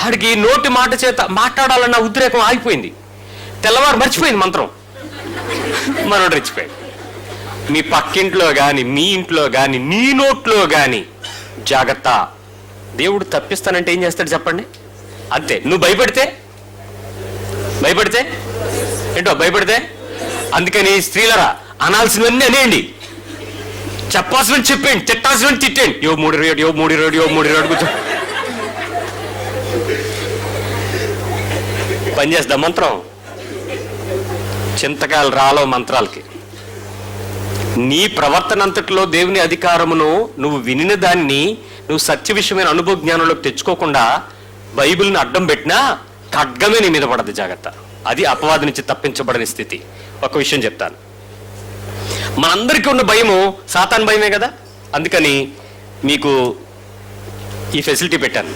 ఆడికి నోటి మాట చేత మాట్లాడాలన్న ఉద్రేకం ఆగిపోయింది. తెల్లవారు మర్చిపోయింది మంత్రం. మనోడు రెచ్చిపోయాడు. మీ పక్కింట్లో కానీ, మీ ఇంట్లో కానీ, నీ నోట్లో కానీ జాగ్రత్త. దేవుడు తప్పిస్తానంటే ఏం చేస్తాడు చెప్పండి? అంతే. నువ్వు భయపడితే ఏంటో భయపడితే. అందుకని స్త్రీలరా, అనాల్సినవన్నీ అనేయండి, చెప్పాల్సినవి చెప్పండి, తిట్టాల్సినవి తిట్టండి. యోబు 3:21, యోబు 3:21, యోబు 3:21 కూర్చో. పనిచేస్తా మంత్రం. చింతకాయలు రాలో మంత్రాలకి. నీ ప్రవర్తన అంతటిలో దేవుని అధికారమును నువ్వు వినిన దాన్ని నువ్వు సత్య విషయమైన అనుభవ జ్ఞానంలోకి తెచ్చుకోకుండా బైబిల్ని అడ్డం పెట్టినా ఖడ్గమే నీ మీద పడదు. జాగ్రత్త. అది అపవాది నుంచి తప్పించబడని స్థితి. ఒక విషయం చెప్తాను. మనందరికీ ఉన్న భయము సాతాను భయమే కదా. అందుకని మీకు ఈ ఫెసిలిటీ పెట్టాను.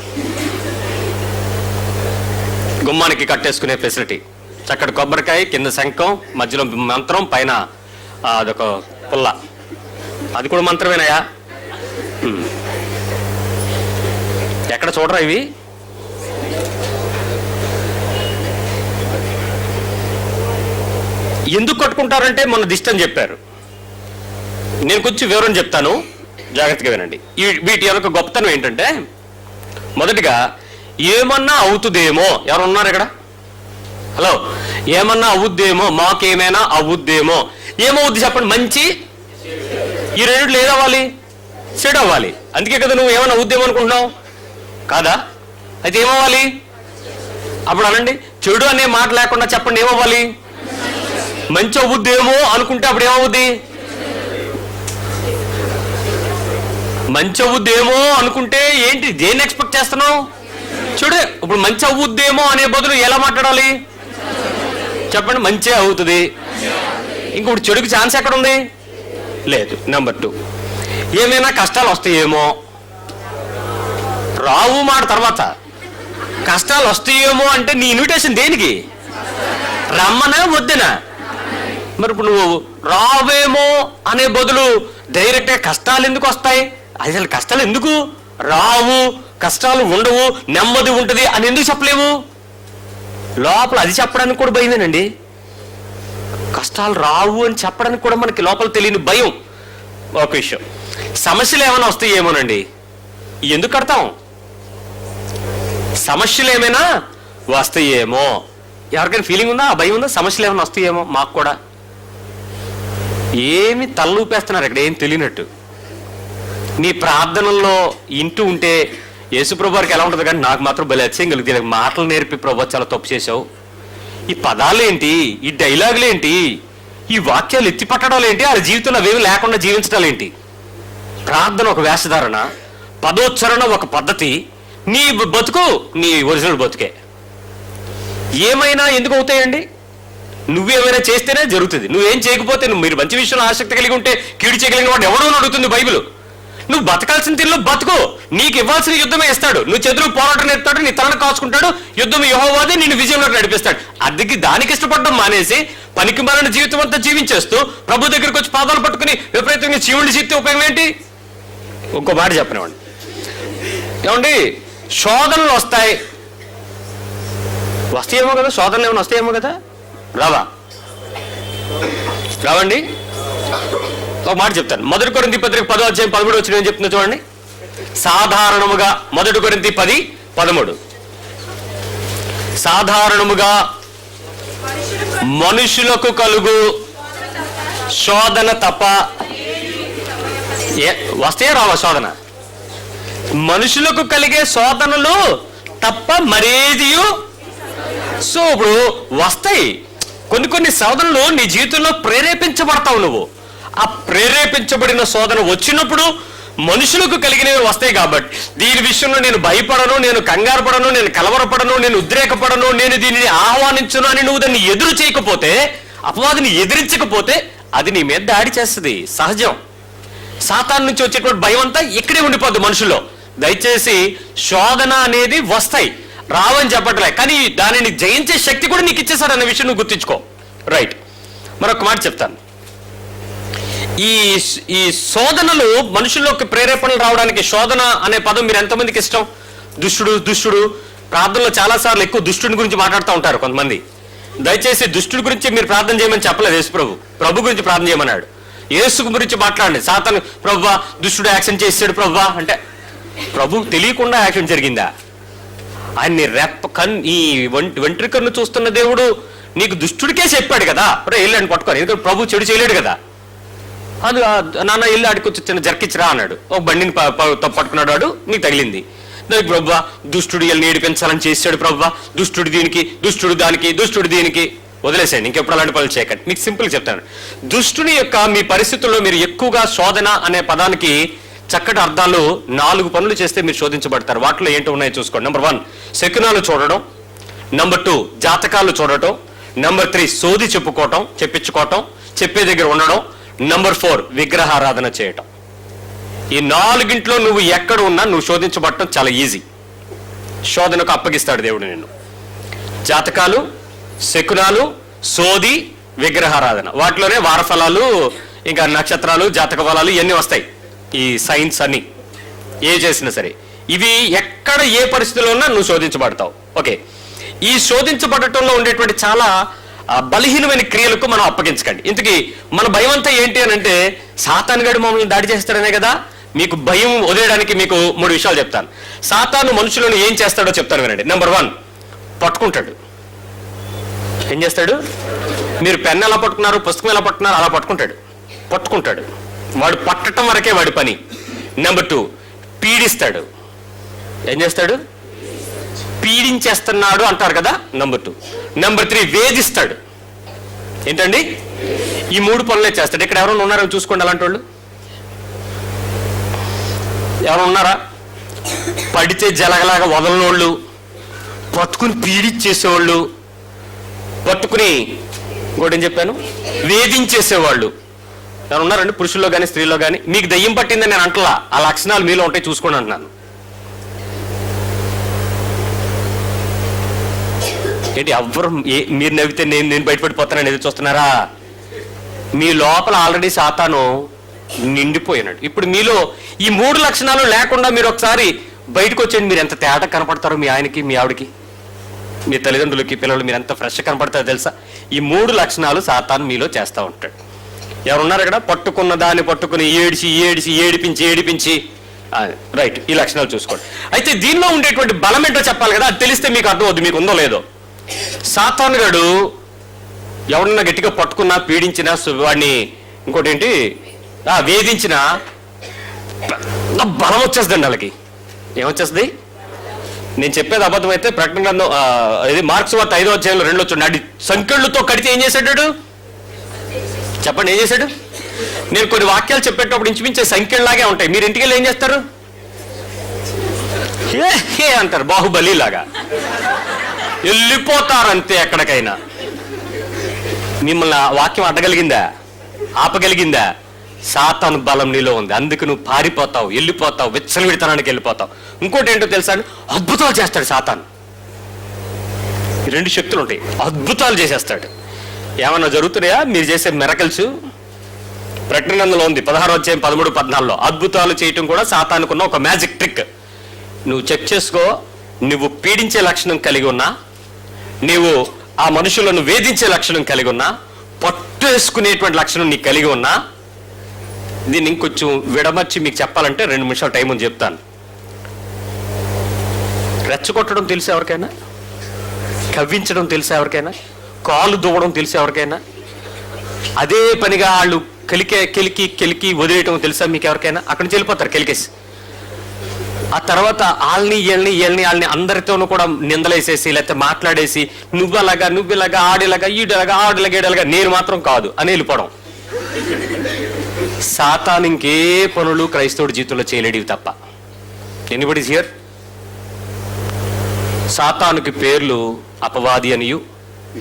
గుమ్మానికి కట్టేసుకునే ఫెసిలిటీ. చక్కటి కొబ్బరికాయ, కింద శంఖం, మధ్యలో మంత్రం, పైన అదొక పుల్ల. అది కూడా మంత్రమేనాయా? ఎక్కడ చూడరా ఇవి? ఎందుకు కట్టుకుంటారంటే మొన్న దిష్టి అని చెప్పారు. నేను కొంచెం వివరం చెప్తాను, జాగ్రత్తగా వినండి. వీటి యొక్క గొప్పతనం ఏంటంటే, మొదటిగా ఏమన్నా అవుతుందేమో. ఎవరు ఉన్నారు ఇక్కడ? హలో. ఏమన్నా అవుద్దేమో, మాకేమైనా అవుద్దేమో. ఏమవుద్ది చెప్పండి? మంచి. ఈ రెండిట్లో ఏదవ్వాలి? చెడు అవ్వాలి. అందుకే కదా నువ్వు ఏమన్నా అవుద్దేమో అనుకుంటున్నావు కాదా? అయితే ఏమవ్వాలి? అప్పుడు అనండి. చెడు అనే మాట లేకుండా చెప్పండి, ఏమవ్వాలి? మంచి అవుద్దేమో అనుకుంటే అప్పుడు ఏమవుద్ది? మంచి అవుద్దేమో అనుకుంటే ఏంటి? దేన్ని ఎక్స్పెక్ట్ చేస్తున్నావు? చూడు, ఇప్పుడు మంచి అవుద్దేమో అనే బదులు ఎలా మాట్లాడాలి చెప్పండి? మంచి అవుతుంది. ఇంకొకటి చెడుకు ఛాన్స్ ఎక్కడ ఉంది? లేదు. నెంబర్ 2, ఏమైనా కష్టాలు వస్తాయేమో. రావు మాట తర్వాత కష్టాలు వస్తాయేమో అంటే నీ ఇన్విటేషన్ దేనికి? రమ్మనా వద్దనా? మరి ఇప్పుడు నువ్వు రావేమో అనే బదులు డైరెక్ట్గా కష్టాలు ఎందుకు వస్తాయి? అసలు కష్టాలు ఎందుకు రావు? కష్టాలు ఉండవు, నెమ్మది ఉంటుంది అని ఎందుకు చెప్పలేవు? లోపల అది చెప్పడానికి కూడా భయమేనండి. కష్టాలు రావు అని చెప్పడానికి కూడా మనకి లోపల తెలియని భయం. ఒక విషయం, సమస్యలు ఏమైనా వస్తాయేమోనండి. ఎందుకు కడతాం? సమస్యలు ఏమైనా వస్తాయేమో. ఎవరికైనా ఫీలింగ్ ఉందా? ఆ భయం ఉందా? సమస్యలు ఏమైనా వస్తాయేమో. మాకు కూడా ఏమి తలూపేస్తున్నారు ఇక్కడ, ఏం తెలియనట్టు. నీ ప్రార్థనల్లో ఇంటూ ఉంటే యేసుప్రభు వారికి ఎలా ఉంటుంది, కానీ నాకు మాత్రం భలే అచ్చం కలుగుతుంది. మాటలు నేర్పి ప్రభు చాలా తప్పు చేసావు. ఈ పదాలు ఏంటి? ఈ డైలాగులు ఏంటి? ఈ వాక్యాలు ఎత్తి పట్టడాలు ఏంటి? వాళ్ళ జీవితంలో అవేమి లేకుండా జీవించడాలు ఏంటి? ప్రార్థన ఒక వేషధారణ, పదోచ్చరణ ఒక పద్ధతి. నీ బతుకు నీ ఒరిజినల్ బతుకే. ఏమైనా ఎందుకు అవుతాయండి? నువ్వేమైనా చేస్తేనే జరుగుతుంది. నువ్వేం చేయకపోతే, మీరు మంచి విషయంలో ఆసక్తి కలిగి ఉంటే కీడు చేయగలిగిన వాడు ఎవడో అడుగుతుంది బైబిల్. నువ్వు బతకాల్సిన తీరులో బతుకు. నీకు ఇవ్వాల్సిన యుద్ధమే ఇస్తాడు. నువ్వు చెదురు పోరాటం నేర్పుతాడు, నీ తలను కాచుకుంటాడు. యుద్ధం యెహోవాదే, నిన్ను విజయంలోకి నడిపిస్తాడు. అద్దెకి దానికి ఇష్టపడడం మానేసి పనికి మాలిన జీవితం అంతా జీవించేస్తూ ప్రభు దగ్గరికి వచ్చి పాదాలు పట్టుకుని విపరీతంగా శివుడిని చెప్తే ఉపయోగం ఏంటి? ఇంకో మాట చెప్పనివ్వండి. ఏమండి, శోధనలు వస్తాయి. వస్తాయేమో కదా, శోధనలు ఏమైనా వస్తాయేమో కదా. రావండి. ఒక మాట చెప్తాను. 1 కొరింథీ పత్రిక 10వ అధ్యాయం 13వ వచనం ఏం చెప్తున్నా చూడండి. సాధారణముగా 1 కొరింథీ 10:13 సాధారణముగా మనుషులకు కలుగు శోధన తప్ప వస్తే రావా శోధన? మనుషులకు కలిగే శోధనలు తప్ప మరేది. సో ఇప్పుడు వస్తాయి కొన్ని శోధనలు, నీ జీవితంలో ప్రేరేపించబడతావు. నువ్వు ఆ ప్రేరేపించబడిన శోధన వచ్చినప్పుడు మనుషులకు కలిగినవి వస్తాయి కాబట్టి దీని విషయంలో నేను భయపడను, నేను కంగారు పడను, నేను కలవరపడను, నేను ఉద్రేకపడను, నేను దీనిని ఆహ్వానించును అని నువ్వు దాన్ని ఎదురు చేయకపోతే, అపవాదిని ఎదిరించకపోతే అది నీ మీద దాడి చేస్తుంది. సహజం. సాతాను నుంచి వచ్చేటువంటి భయం అంతా ఇక్కడే ఉండిపోద్ది మనుషుల్లో. దయచేసి శోధన అనేది వస్తాయి, రావని చెప్పట్లే, కానీ దానిని జయించే శక్తి కూడా నీకు ఇచ్చేసాడు అన్న విషయం నువ్వు గుర్తించుకో. రైట్. మరొక మాట చెప్తాను. ఈ శోధనలు మనుషుల్లోకి ప్రేరేపణలు రావడానికి, శోధన అనే పదం మీరు ఎంతమందికి ఇష్టం? దుష్టుడు ప్రార్థనలో చాలాసార్లు ఎక్కువ దుష్టుడి గురించి మాట్లాడుతూ ఉంటారు కొంతమంది. దయచేసి దుష్టుడి గురించి మీరు ప్రార్థన చేయమని చెప్పలేదు యేసు ప్రభు గురించి ప్రార్థన చేయమన్నాడు. యేసు గురించి మాట్లాడండి. సాతాను ప్రభువా దుష్టుడు యాక్షన్ చేసాడు ప్రభువా అంటే, ప్రభు తెలియకుండా యాక్షన్ జరిగిందా? ఆయన్ని ఈ వెంట్రుకను చూస్తున్న దేవుడు నీకు దుష్టుడికే చెప్పాడు కదా, వెళ్ళాడు పట్టుకొని. ఎందుకంటే ప్రభు చెడు చేయలేడు కదా. అది నాన్న ఇల్లు ఆడికొచ్చి చిన్న జర్కిచ్చిరా అన్నాడు. ఒక బండిని పట్టుకున్నాడు, వాడు నీకు తగిలింది. దానికి ప్రభువా దుష్టుడు వీళ్ళని ఏడిపించాలని చేశాడు ప్రభువా, దుష్టుడు దీనికి, దుష్టుడు దానికి, దుష్టుడు దీనికి. వదిలేసేయండి, ఇంకెప్పుడు అలాంటి పనులు చేయకండి. మీకు సింపుల్ చెప్తాను. దుష్టుని యొక్క మీ పరిస్థితుల్లో మీరు ఎక్కువగా శోధన అనే పదానికి చక్కటి అర్థాలు 4 పనులు చేస్తే మీరు శోధించబడతారు. వాటిలో ఏంటో ఉన్నాయో చూసుకోండి. నెంబర్ 1 శకునాలు చూడడం, నెంబర్ 2 జాతకాలు చూడటం, నెంబర్ 3 సోది చెప్పించుకోవటం, చెప్పే దగ్గర ఉండడం, నెంబర్ 4 విగ్రహారాధన చేయటం. ఈ 4గింట్లో నువ్వు ఎక్కడ ఉన్నా నువ్వు శోధించబడటం చాలా ఈజీ. శోధనకు అప్పగిస్తాడు దేవుడు నిన్ను. జాతకాలు, శకునాలు, సోది, విగ్రహారాధన. వాటిలోనే వారఫలాలు, ఇంకా నక్షత్రాలు, జాతక ఫలాలు ఇవన్నీ వస్తాయి. ఈ సైన్స్ అన్ని ఏ చేసినా సరే ఇవి ఎక్కడ ఏ పరిస్థితిలో ఉన్నా నువ్వు శోధించబడతావు. ఓకే. ఈ శోధించబడటంలో ఉండేటువంటి చాలా బలహీనమైన క్రియలకు మనం అప్పగించకండి. ఇంతకీ మన భయం అంతా ఏంటి అని అంటే, సాతాను గడు మమ్మల్ని దాడి చేస్తాడనే కదా. మీకు భయం వదిలేయడానికి మీకు 3 విషయాలు చెప్తాను. సాతాను మనుషులను ఏం చేస్తాడో చెప్తాను వినండి. నెంబర్ 1 పట్టుకుంటాడు. ఏం చేస్తాడు? మీరు పెన్ ఎలా పట్టుకున్నారు, పుస్తకం ఎలా పట్టుకున్నారు అలా పట్టుకుంటాడు. వాడు పట్టడం వరకే వాడి పని. నెంబర్ 2 పీడిస్తాడు. ఏం చేస్తాడు? పీడించేస్తున్నాడు అంటారు కదా, నెంబర్ 2. నెంబర్ 3 వేధిస్తాడు. ఏంటండి? ఈ 3 పనులే చేస్తాడు. ఇక్కడ ఎవరైనా ఉన్నారని చూసుకోండి. అలాంటి వాళ్ళు ఎవరు ఉన్నారా? పడితే జలగలాగా వదలనోళ్ళు, పట్టుకుని పీడించేసేవాళ్ళు, పట్టుకుని ఇంకోటి ఏం చెప్పాను, వేధించేసేవాళ్ళు ఎవరు ఉన్నారండి? పురుషుల్లో కానీ స్త్రీలో కానీ. మీకు దయ్యం పట్టిందని నేను అంటలా, ఆ లక్షణాలు మీలో ఉంటాయి చూసుకోండి అంటున్నాను. ఏంటి ఎవ్వరు మీరు నవ్వితే నేను బయటపడిపోతానని ఎదురు చూస్తున్నారా? మీ లోపల ఆల్రెడీ సాతాను నిండిపోయినాడు. ఇప్పుడు మీలో ఈ 3 లక్షణాలు లేకుండా మీరు ఒకసారి బయటకు వచ్చేయండి. మీరు ఎంత తేడా కనపడతారో మీ ఆయనకి, మీ ఆవిడకి, మీ తల్లిదండ్రులకి, పిల్లలు మీరు ఎంత ఫ్రెష్ కనపడతారో తెలుసా? ఈ 3 లక్షణాలు సాతాను మీలో చేస్తూ ఉంటాడు. ఎవరున్నారు ఇక్కడ? పట్టుకున్న దాన్ని పట్టుకుని ఏడిపించి రైట్. ఈ లక్షణాలు చూసుకోండి. అయితే దీనిలో ఉండేటువంటి బలం ఏంటో చెప్పాలి కదా, అది తెలిస్తే మీకు అర్థం అవుతుంది మీకు ఉందో లేదో. సాతాను గడు ఎవరన్నా గట్టిగా పట్టుకున్నా, పీడించినా, వాడిని ఇంకోటి ఏంటి వేధించినా బలం వచ్చేస్తుందండి వాళ్ళకి. ఏమొచ్చేస్తుంది? నేను చెప్పేది అబద్ధం అయితే ప్రకటన గ్రంథం ఇది మార్క్స్ వార్త 5వ అధ్యాయంలో 2లో చూడండి. సంకెళ్ళతో కడితే ఏం చేశాడు? చెప్పండి, ఏం చేశాడు? నేను కొన్ని వాక్యాలు చెప్పేటప్పుడు ఇంచుమించే సంఖ్యలాగే ఉంటాయి. మీరు ఇంటికి వెళ్ళి ఏం చేస్తారు? హే అంటారు, బాహుబలి లాగా వెళ్ళిపోతారంతే ఎక్కడికైనా. మిమ్మల్ని వాక్యం అడ్డగలిగిందా, ఆపగలిగిందా? సాతాను బలం నీలో ఉంది, అందుకు నువ్వు పారిపోతావు, వెళ్ళిపోతావు, విచ్చలవిడితనానికి వెళ్ళిపోతావు. ఇంకోటి ఏంటో తెలుసా? అద్భుతాలు చేస్తాడు సాతాను. 2 శక్తులు ఉంటాయి, అద్భుతాలు చేసేస్తాడు. ఏమన్నా జరుగుతున్నాయా మీరు చేసే మిరకల్స్? ప్రకటన గ్రంథంలో ఉంది 16వ అధ్యాయం 13, 14లో అద్భుతాలు చేయటం కూడా సాతానుకున్న ఒక మ్యాజిక్ ట్రిక్. నువ్వు చెక్ చేసుకో. నువ్వు పీడించే లక్షణం కలిగి ఉన్నా, నీవు ఆ మనుషులను వేధించే లక్షణం కలిగి ఉన్నా, పట్టేసుకునేటువంటి లక్షణం నీకు కలిగి ఉన్నా, దీన్ని ఇంకొంచెం విడమర్చి మీకు చెప్పాలంటే 2 నిమిషాలు టైం అని చెప్తాను. రెచ్చగొట్టడం తెలుసు ఎవరికైనా? కవ్వించడం తెలుసా ఎవరికైనా? కాలు దువ్వడం తెలుసా ఎవరికైనా? అదే పనిగా వాళ్ళు కెలికి వదిలేయటం తెలుసా మీకు ఎవరికైనా? అక్కడి నుంచి వెళ్ళిపోతారు కెలికేసి. ఆ తర్వాత వాళ్ళని అందరితోనూ కూడా నిందలేసేసి, లేకపోతే మాట్లాడేసి, నువ్విలాగా ఆడిలాగా ఈడలాగా ఆడలాగా ఈడలాగా, నేను మాత్రం కాదు అని వెళ్ళిపోవడం. సాతాను ఇంకే పనులు క్రైస్తవుడి జీవితంలో చేయలేడివి తప్ప. Anybody here? సాతానుకి పేర్లు అపవాది అనియు,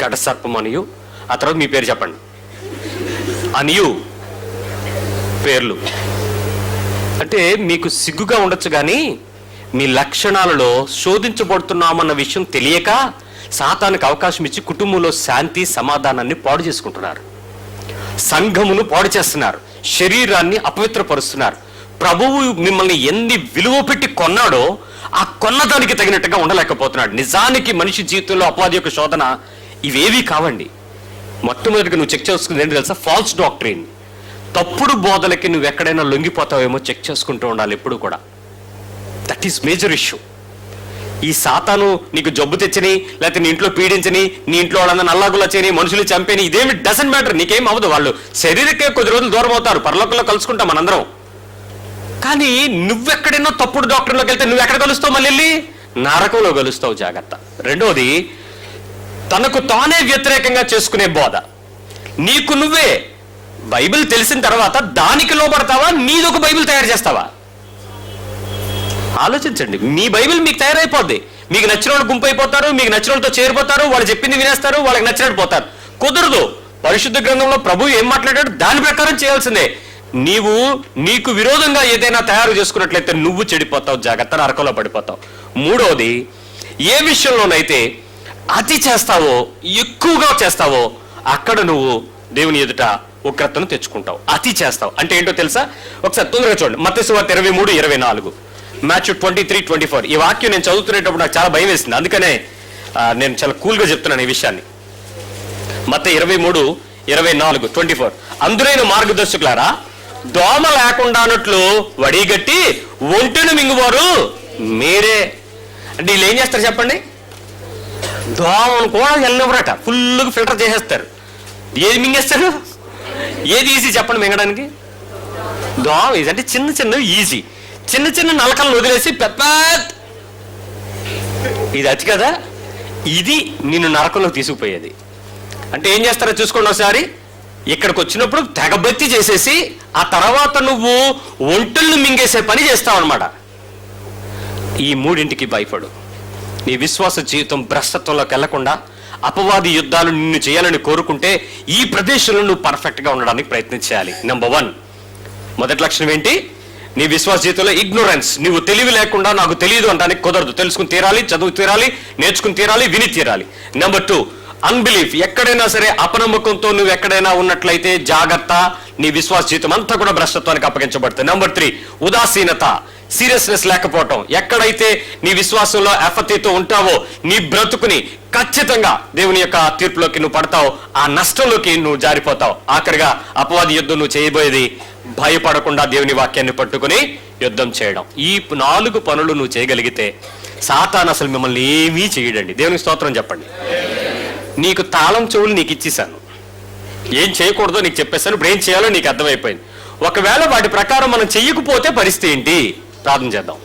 ఘటసర్పం అనియు, ఆ తర్వాత మీ పేరు చెప్పండి అనియు పేర్లు. అంటే మీకు సిగ్గుగా ఉండొచ్చు కానీ మీ లక్షణాలలో శోధించబడుతున్నామన్న విషయం తెలియక సాతానుకి అవకాశం ఇచ్చి కుటుంబంలో శాంతి సమాధానాన్ని పాడు చేసుకుంటున్నారు, సంఘమును పాడు చేస్తున్నారు, శరీరాన్ని అపవిత్రపరుస్తున్నారు. ప్రభువు మిమ్మల్ని ఎన్ని విలువ పెట్టి కొన్నాడో ఆ కొన్నదానికి తగినట్టుగా ఉండలేకపోతున్నాడు. నిజానికి మనిషి జీవితంలో అపవాది యొక్క శోధన ఇవేవి కావండి. మొట్టమొదటిగా నువ్వు చెక్ చేసుకుంది ఏంటి తెలుసా? False doctrine. తప్పుడు బోధలకి నువ్వు ఎక్కడైనా లొంగిపోతావేమో చెక్ చేసుకుంటూ ఉండాలి ఎప్పుడు కూడా. That is major issue. ఈ సాతాను నీకు జబ్బు తెచ్చని, లేకపోతే నీ ఇంట్లో పీడించని, నీ ఇంట్లో వాళ్ళందరూ నల్లాగులా చేయని, మనుషులు చంపేని, ఇదేమి డజంట్ మ్యాటర్. నీకేం అవ్వదు. వాళ్ళు శరీరకే కొద్ది రోజులు దూరం అవుతారు, పరలోకంలో కలుసుకుంటాం మనందరం. కానీ నువ్వెక్కడైనా తప్పుడు డాక్టర్లోకి వెళ్తే నువ్వు ఎక్కడ కలుస్తావు? మళ్ళీ వెళ్ళి నరకంలో కలుస్తావు. జాగ్రత్త. రెండోది, తనకు తానే వ్యతిరేకంగా చేసుకునే బోధ. నీకు నువ్వే బైబిల్ తెలిసిన తర్వాత దానికి లోపడతావా, నీదొక బైబిల్ తయారు చేస్తావా? ఆలోచించండి. మీ బైబిల్ మీకు తయారైపోద్ది. మీకు నచ్చిన వాళ్ళు గుంపు అయిపోతారు, మీకు నచ్చిన వాళ్ళతో చేరిపోతారు, వాళ్ళు చెప్పింది వినేస్తారు, వాళ్ళకి నచ్చినట్టు పోతారు. కుదరదు. పరిశుద్ధ గ్రంథంలో ప్రభువు ఏం మాట్లాడాడు దాని ప్రకారం చేయాల్సిందే. నీకు విరోధంగా ఏదైనా తయారు చేసుకున్నట్లయితే నువ్వు చెడిపోతావు. జాగ్రత్త, నరకంలో పడిపోతావు. మూడవది, ఏ విషయంలోనైతే అతి చేస్తావో, ఎక్కువగా చేస్తావో అక్కడ నువ్వు దేవుని ఎదుట ఉగ్రతను తెచ్చుకుంటావు. అతి చేస్తావు అంటే ఏంటో తెలుసా? ఒకసారి తొందరగా చూడండి. మత్తయి సువార్త 23:24, మ్యాథ్యూ 23:24. ఈ వాక్యం నేను చదువుతున్నప్పుడు నాకు చాలా భయం వేసింది. అందుకనే నేను చాలా కూల్గా చెప్తున్నాను ఈ విషయాన్ని. మత్తయి 23:24 అందురైన మార్గదర్శకులారా, దోమ లేకుండా అన్నట్లు వడిగట్టి ఒంటెను మింగువారు మీరే. అంటే వీళ్ళు ఏం చేస్తారు చెప్పండి? దోమను కూడా వెళ్ళినవరట, ఫుల్గా ఫిల్టర్ చేసేస్తారు. ఏది మింగేస్తారు? ఏది ఈజీ చెప్పండి మింగడానికి? దోమ ఈజీ. అంటే చిన్న చిన్నవి ఈజీ. చిన్న చిన్న నలకలను వదిలేసి పెద్ద ఇది అతి కదా, ఇది నిన్ను నరకంలో తీసుకుపోయేది. అంటే ఏం చేస్తారో చూసుకోండి ఒకసారి. ఇక్కడికి వచ్చినప్పుడు తెగబెత్తి చేసేసి ఆ తర్వాత నువ్వు ఒంటెలను మింగేసే పని చేస్తావు అనమాట. ఈ మూడింటికి భయపడు. నీ విశ్వాస జీవితం భ్రష్టత్వంలోకి వెళ్లకుండా అపవాది యుద్ధాలు నిన్ను చేయాలని కోరుకుంటే ఈ ప్రదేశంలో నువ్వు పర్ఫెక్ట్గా ఉండడానికి ప్రయత్నం చేయాలి. నెంబర్ 1, మొదటి లక్షణం ఏంటి? నీ విశ్వాస జీవితంలో ఇగ్నోరెన్స్. నువ్వు తెలివి లేకుండా నాకు తెలియదు అనడానికి కుదరదు. తెలుసుకుని తీరాలి, చదువు తీరాలి, నేర్చుకుని తీరాలి, విని తీరాలి. Number 2, unbelief. ఎక్కడైనా సరే అపనమ్మకంతో నువ్వు ఎక్కడైనా ఉన్నట్లయితే జాగ్రత్త, నీ విశ్వాస జీవితం అంతా కూడా భ్రష్టత్వానికి అప్పగించబడుతుంది. నెంబర్ 3, ఉదాసీనత. సీరియస్నెస్ లేకపోవటం. ఎక్కడైతే నీ విశ్వాసంలో అఫతితో ఉంటావో నీ బ్రతుకుని ఖచ్చితంగా దేవుని యొక్క తీర్పులోకి నువ్వు పడతావు, ఆ నష్టంలోకి నువ్వు జారిపోతావు. ఆఖరిగా అపవాది యుద్ధం నువ్వు చేయబోయేది భయపడకుండా దేవుని వాక్యాన్ని పట్టుకుని యుద్ధం చేయడం. ఈ 4 పనులు నువ్వు చేయగలిగితే సాతాను అసలు మిమ్మల్ని ఏమీ చేయడండి. దేవునికి స్తోత్రం చెప్పండి. నీకు తాళం చెవులు నీకు ఇచ్చేసాను, ఏం చేయకూడదో నీకు చెప్పేసాను, ఇప్పుడు ఏం చేయాలో నీకు అర్థమైపోయింది. ఒకవేళ వాటి ప్రకారం మనం చెయ్యకపోతే పరిస్థితి ఏంటి? ప్రార్థన చేద్దాం.